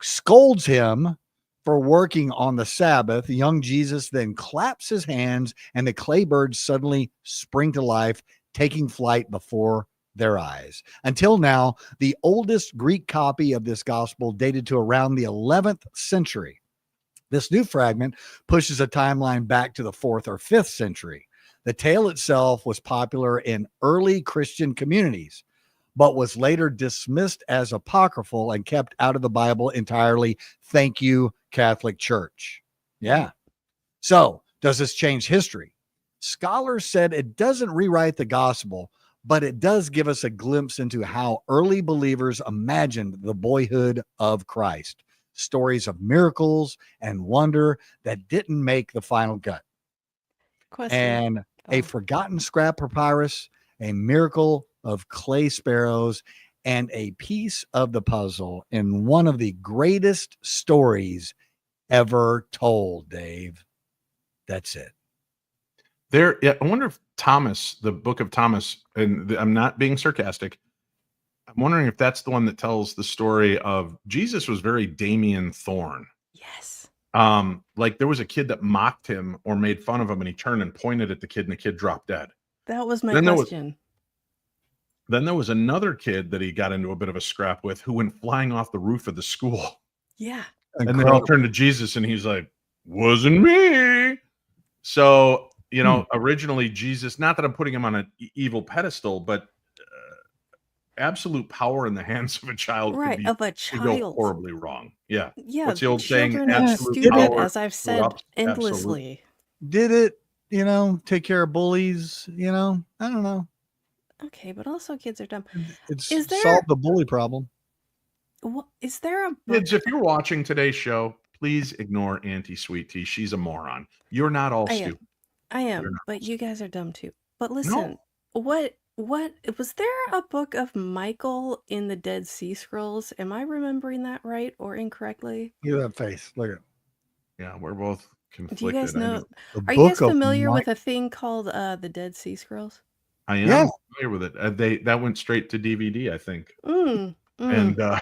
scolds him for working on the Sabbath. Young Jesus then claps his hands and the clay birds suddenly spring to life, taking flight before their eyes. Until now, the oldest Greek copy of this gospel dated to around the 11th century. This new fragment pushes a timeline back to the 4th or 5th century. The tale itself was popular in early Christian communities, but was later dismissed as apocryphal and kept out of the Bible entirely. Thank you, Catholic Church. Yeah. So, does this change history? Scholars said it doesn't rewrite the gospel, but it does give us a glimpse into how early believers imagined the boyhood of Christ. Stories of miracles and wonder that didn't make the final cut. Question. And a forgotten scrap papyrus, a miracle of clay sparrows, and a piece of the puzzle in one of the greatest stories ever told, Dave. That's it. I wonder if Thomas, the book of Thomas, and I'm not being sarcastic, I'm wondering if that's the one that tells the story of Jesus was very Damien Thorne. Yes. Like there was a kid that mocked him or made fun of him, and he turned and pointed at the kid, and the kid dropped dead. That was my Then question. Then there was another kid that he got into a bit of a scrap with who went flying off the roof of the school. Yeah. And they all turned to Jesus, and he's like, wasn't me. So, you know, originally Jesus, not that I'm putting him on an evil pedestal, but absolute power in the hands of a child Right, of a could go child. horribly wrong. Yeah. Yeah. What's the old saying? Children are Absolute stupid, power as I've said corrupts endlessly. Did it, take care of bullies? I don't know. Okay, but also kids are dumb. It's Is there- solved the bully problem. Is there a book? Kids, if you're watching today's show, please ignore Auntie Sweet Tea. She's a moron. You're not all I am. stupid. I am, You're not. but you guys are dumb too. But listen, what was there a book of Michael in the Dead Sea Scrolls? Am I remembering that right or incorrectly? Look at that face. Look at it. Yeah, we're both conflicted. Do you guys know? The Are you guys book of familiar Mike- with a thing called the Dead Sea Scrolls? I am Yeah. familiar with it. That went straight to DVD, I think. And Yeah,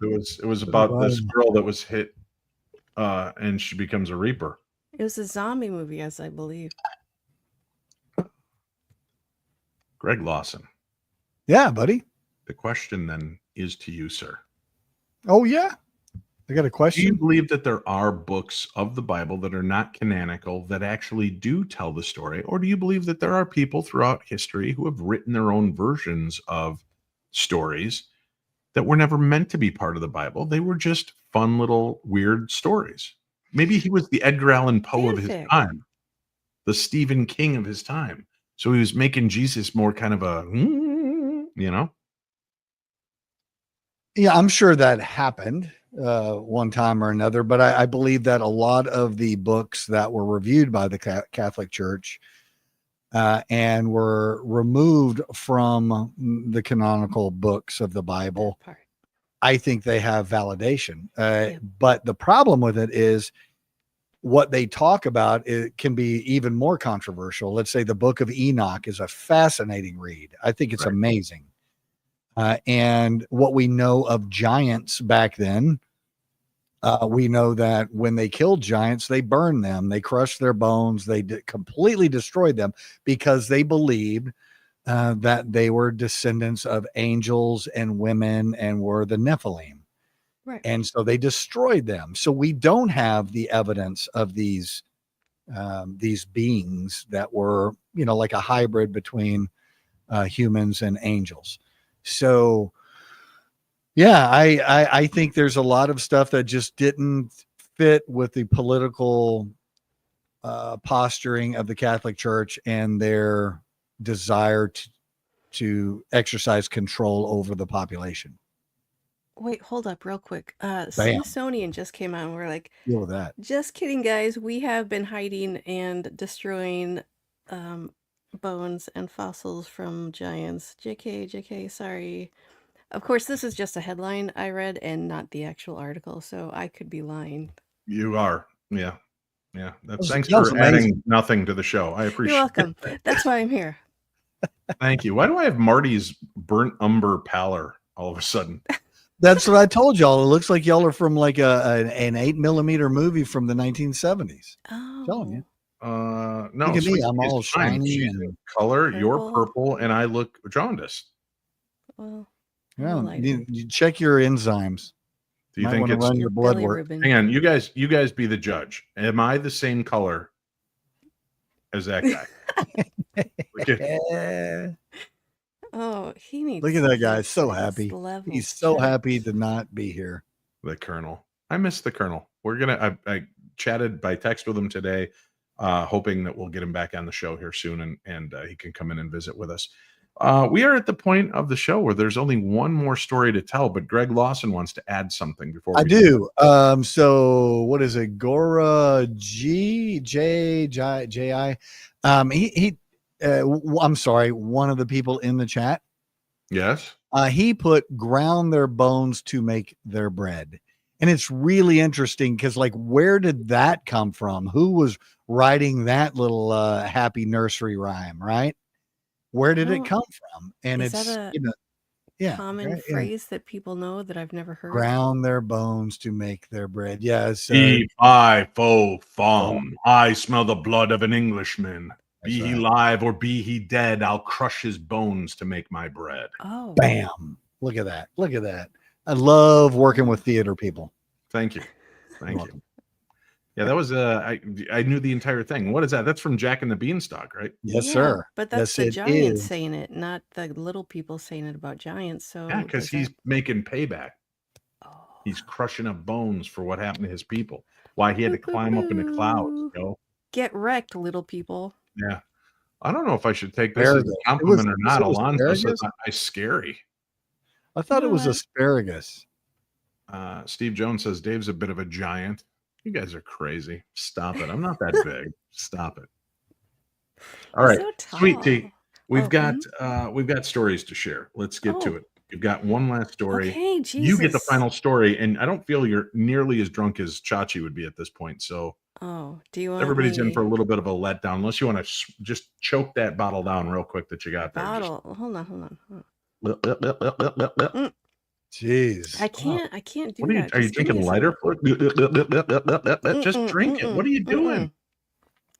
it was about this girl that was hit, and she becomes a reaper. It was a zombie movie, as I believe. Greg Lawson. Yeah, buddy. The question then is to you, sir. Oh, yeah. I got a Do you question. believe that there are books of the Bible that are not canonical that actually do tell the story? Or do you believe that there are people throughout history who have written their own versions of stories that were never meant to be part of the Bible. They were just fun little weird stories. Maybe he was the Edgar Allan Poe of his Fanfic. time, the Stephen King of his time. So he was making Jesus more kind of a, you know? Yeah, I'm sure that happened one time or another, but I believe that a lot of the books that were reviewed by the Catholic Church and were removed from the canonical books of the Bible, That part. I think they have validation. But the problem with it is what they talk about, it can be even more controversial. Let's say the Book of Enoch is a fascinating read. I think it's amazing. And what we know of giants back then, we know that when they killed giants, they burned them, they crushed their bones, they completely destroyed them because they believed that they were descendants of angels and women and were the Nephilim. Right. And so they destroyed them. So we don't have the evidence of these beings that were, like a hybrid between humans and angels. So, yeah, I think there's a lot of stuff that just didn't fit with the political posturing of the Catholic Church and their desire to exercise control over the population. Wait, hold up real quick. Smithsonian just came out and we're like, deal with that. Just kidding, guys. We have been hiding and destroying bones and fossils from giants. JK, sorry. Of course, this is just a headline I read and not the actual article, so I could be lying. You are. Yeah. Thanks that was for amazing. adding nothing to the show. I appreciate You're welcome. That's why I'm here. Thank you. Why do I have Marty's burnt umber pallor all of a sudden? That's what I told y'all. It looks like y'all are from like an 8mm movie from the 1970s. Oh. Telling you. No. Look at me. I'm all it's fine. shiny She's and in color. You're Purple. purple, and I look jaundiced. Well, yeah. You check your enzymes. Do you Might think want to it's? run your blood Billy work? Rubin. Hang on, you guys be the judge. Am I the same color as that guy? Oh, he needs. Look at that guy. his So happy. levels He's so happy checked. to not be here. The Colonel. I miss the Colonel. We're gonna. I chatted by text with him today, hoping that we'll get him back on the show here soon, and he can come in and visit with us. We are at the point of the show where there's only one more story to tell, but Greg Lawson wants to add something before. I do. So what is it? Gora J.I. I'm sorry. One of the people in the chat. Yes. He put ground their bones to make their bread. And it's really interesting because, like, where did that come from? Who was writing that little happy nursery rhyme, right? Where did it come from? And Is it's, that common right, phrase that people know that I've never heard? Ground their bones to make their bread. Yes. I smell the blood of an Englishman. Be he right. live or be he dead, I'll crush his bones to make my bread. Oh. Bam. Look at that. Look at that. I love working with theater people. Thank you. Thank you. Yeah, that was I knew the entire thing. What is that? That's from Jack and the Beanstalk, right? Yes, Yeah, sir. But that's Yes, the it giants is. saying it, not the little people saying it about giants. So Yeah, because he's making payback. Oh. He's crushing up bones for what happened to his people. Why he had to climb up in the clouds, Get wrecked, little people. Yeah. I don't know if I should take this as a compliment or not. Alonzo says I'm scary. I thought it was asparagus. Steve Jones says Dave's a bit of a giant. You guys are crazy. Stop it. I'm not that big. Stop it. All right. So Sweet Tea. We've Okay. got stories to share. Let's get to it. We've got one last story. Okay, Jesus. You get the final story, and I don't feel you're nearly as drunk as Chachi would be at this point. So do you want everybody's in for a little bit of a letdown, unless you want to just choke that bottle down real quick that you got there. bottle? Hold on. Jeez. I can't do What are you? that. Are you Just give me drinking a lighter second. fluid? Just drink it. What are you doing?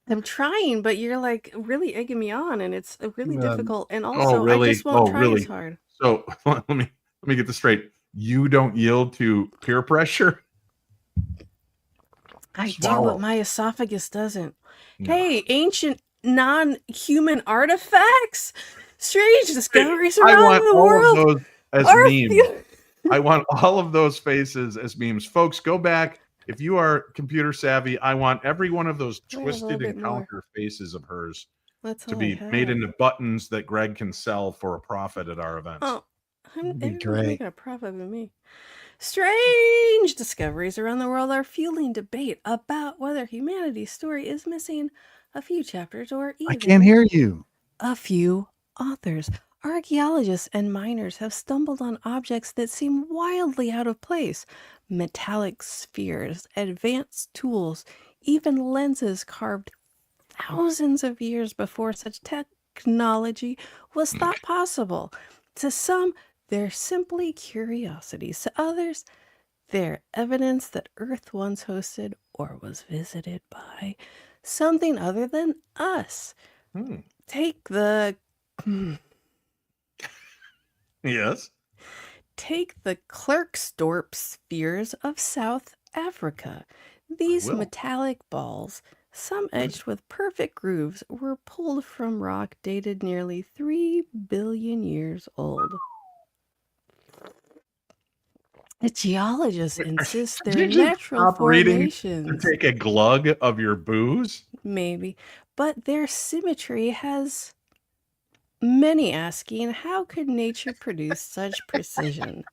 I'm trying, but you're like really egging me on, and it's really difficult. And Oh, also, really? I just won't Oh, try really? as hard. So let me get this straight. You don't yield to peer pressure? I do, Swallow. but my esophagus doesn't. No. Hey, ancient non-human artifacts, strange discoveries I around want the all world. of those as Our memes. fu- I want all of those faces as memes. Folks, go back. If you are computer savvy, I want every one of those I have a little twisted bit more. encounter faces of hers That's to all be I made have. into buttons that Greg can sell for a profit at our events. Oh, That'd be everyone's great. making a profit of me. Strange discoveries around the world are fueling debate about whether humanity's story is missing a few chapters or I even can't hear you. a few authors. Archaeologists and miners have stumbled on objects that seem wildly out of place. Metallic spheres, advanced tools, even lenses carved thousands of years before such technology was thought possible. To some, they're simply curiosities. To others, they're evidence that Earth once hosted or was visited by something other than us. Hmm. Take the Yes. Take the Klerksdorp spheres of South Africa. These will. metallic balls, some edged with perfect grooves, were pulled from rock dated nearly 3 billion years old. The geologists Wait, insist did they're you just natural stop reading to formations. take a glug of your booze? Maybe. But their symmetry has many asking, how could nature produce such precision?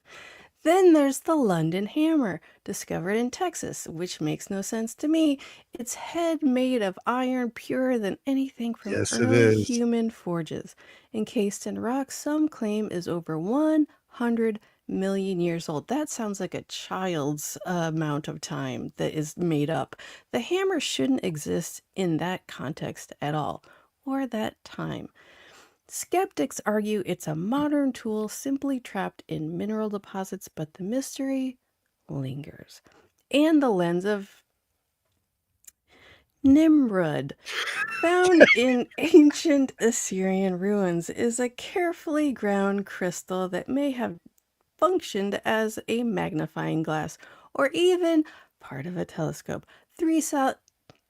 Then there's the London hammer, discovered in Texas, which makes no sense to me. Its head made of iron purer than anything from Yes, it early is. human forges. Encased in rock, some claim is over 100 million years old. That sounds like a child's amount of time that is made up. The hammer shouldn't exist in that context at all, or that time. Skeptics argue it's a modern tool simply trapped in mineral deposits, but the mystery lingers. And the lens of Nimrud, found in ancient Assyrian ruins, is a carefully ground crystal that may have functioned as a magnifying glass or even part of a telescope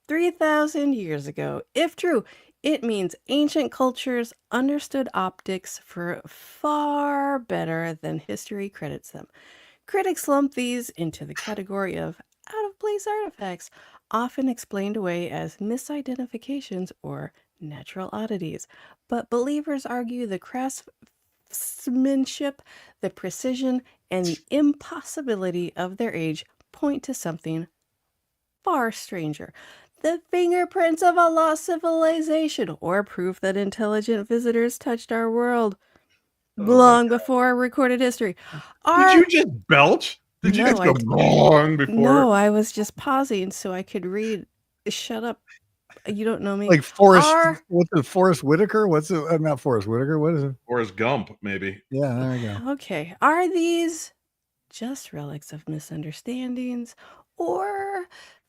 3,000 years ago. If true, it means ancient cultures understood optics for far better than history credits them. Critics lump these into the category of out of place artifacts, often explained away as misidentifications or natural oddities. But believers argue the craftsmanship, the precision, and the impossibility of their age point to something far stranger. The fingerprints of a lost civilization, or proof that intelligent visitors touched our world Oh long before recorded history. Did you just belch? Did you No, just go long before? No, I was just pausing so I could read. Shut up. You don't know me. Like Forrest, Are what's it? Forrest Whitaker? What's it? Not Forrest Whitaker. What is it? Forrest Gump, maybe. Yeah, there you go. okay. Are these just relics of misunderstandings or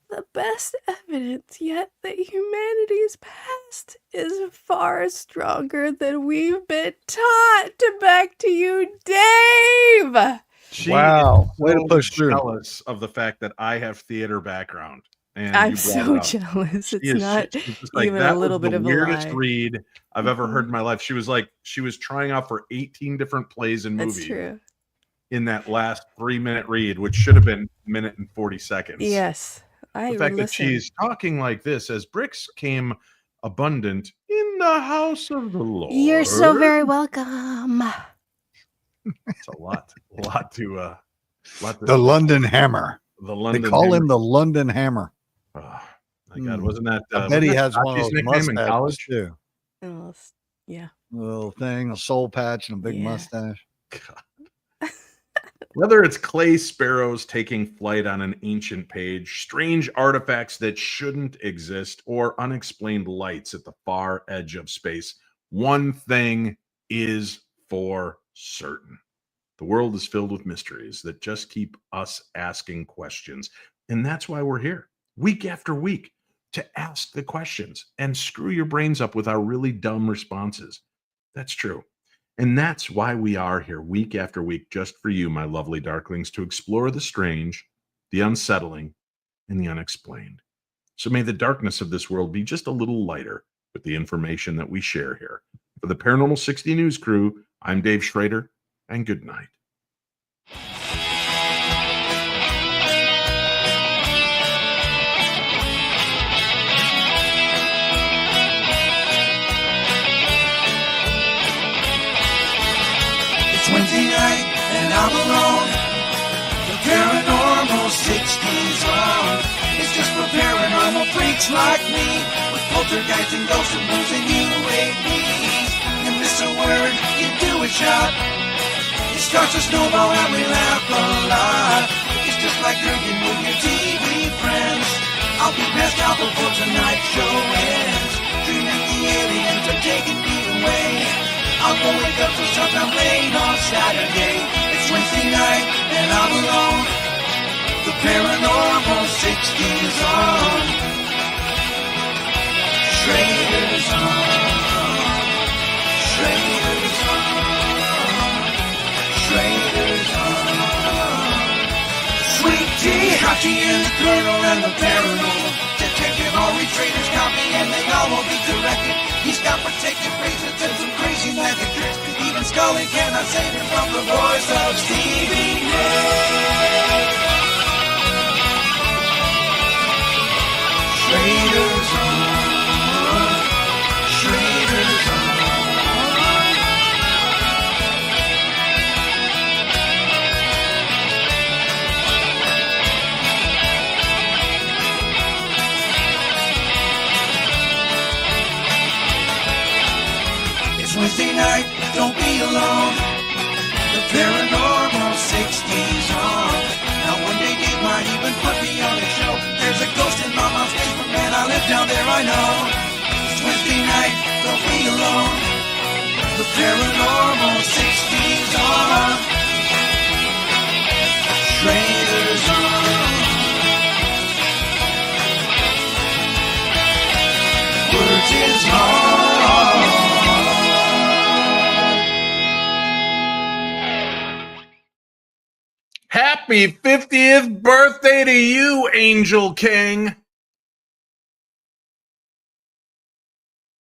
the best evidence yet that humanity's past is far stronger than we've been taught? To back to you, Dave. She Wow, is way to so push through. jealous of the fact that I have theater background. And I'm you brought so it up. jealous. She It's is- not she's just like, even that a little was bit the of a weirdest lie. read I've ever heard in Mhm. my life. She was like, she was trying out for 18 different plays and That's movies true. in that last 3-minute read, which should have been a minute and 40 seconds. Yes, I The fact that listen. she's talking like this, as bricks came abundant in the house of the Lord. You're so very welcome. It's a lot to The London Hammer. the London. They call Hammer. him the London Hammer. Oh, my God, Hmm. wasn't that? I bet he wasn't that has one of Scotty's those nickname in mustaches college? too. Oh, yeah. A little thing, a soul patch, and a big Yeah. mustache. Whether it's clay sparrows taking flight on an ancient page, strange artifacts that shouldn't exist, or unexplained lights at the far edge of space, one thing is for certain. The world is filled with mysteries that just keep us asking questions. And that's why we're here week after week to ask the questions and screw your brains up with our really dumb responses. That's true. And that's why we are here week after week, just for you, my lovely darklings, to explore the strange, the unsettling, and the unexplained. So may the darkness of this world be just a little lighter with the information that we share here. For the Paranormal 60 News crew, I'm Dave Schrader. and good night. It's Wednesday night and I'm alone. The paranormal 60s on. It's just for paranormal freaks like me, with poltergeists and ghosts and blues and UAPs. You miss a word, you do a shot. It starts to snowball and we laugh a lot. It's just like drinking with your TV friends. I'll be passed out before tonight's show ends, dreaming the aliens are taking me away. I'll go wake up for sometime late on Saturday. It's Wednesday night and I'm alone. The paranormal 60s on. Schrader's on. Schrader's on. Schrader's on. Sweet tea, Hachi and the Colonel and the Paranormal Detective. All read Schrader's copy and they all will be corrected. He's got protective bracelets and some crazy magic tricks. Even Scully cannot save him from the voice of Stevie Nicks. Schrader's on. Schrader's on. It's Wednesday night, don't be alone. The paranormal 60s on. Now one day Dave might even put me on his show. There's a ghost in my mom's basement, man, I live down there, I know. It's Wednesday night, don't be alone. The paranormal 60s on. Schrader's on. Words is hard. Happy 50th birthday to you, Angel King.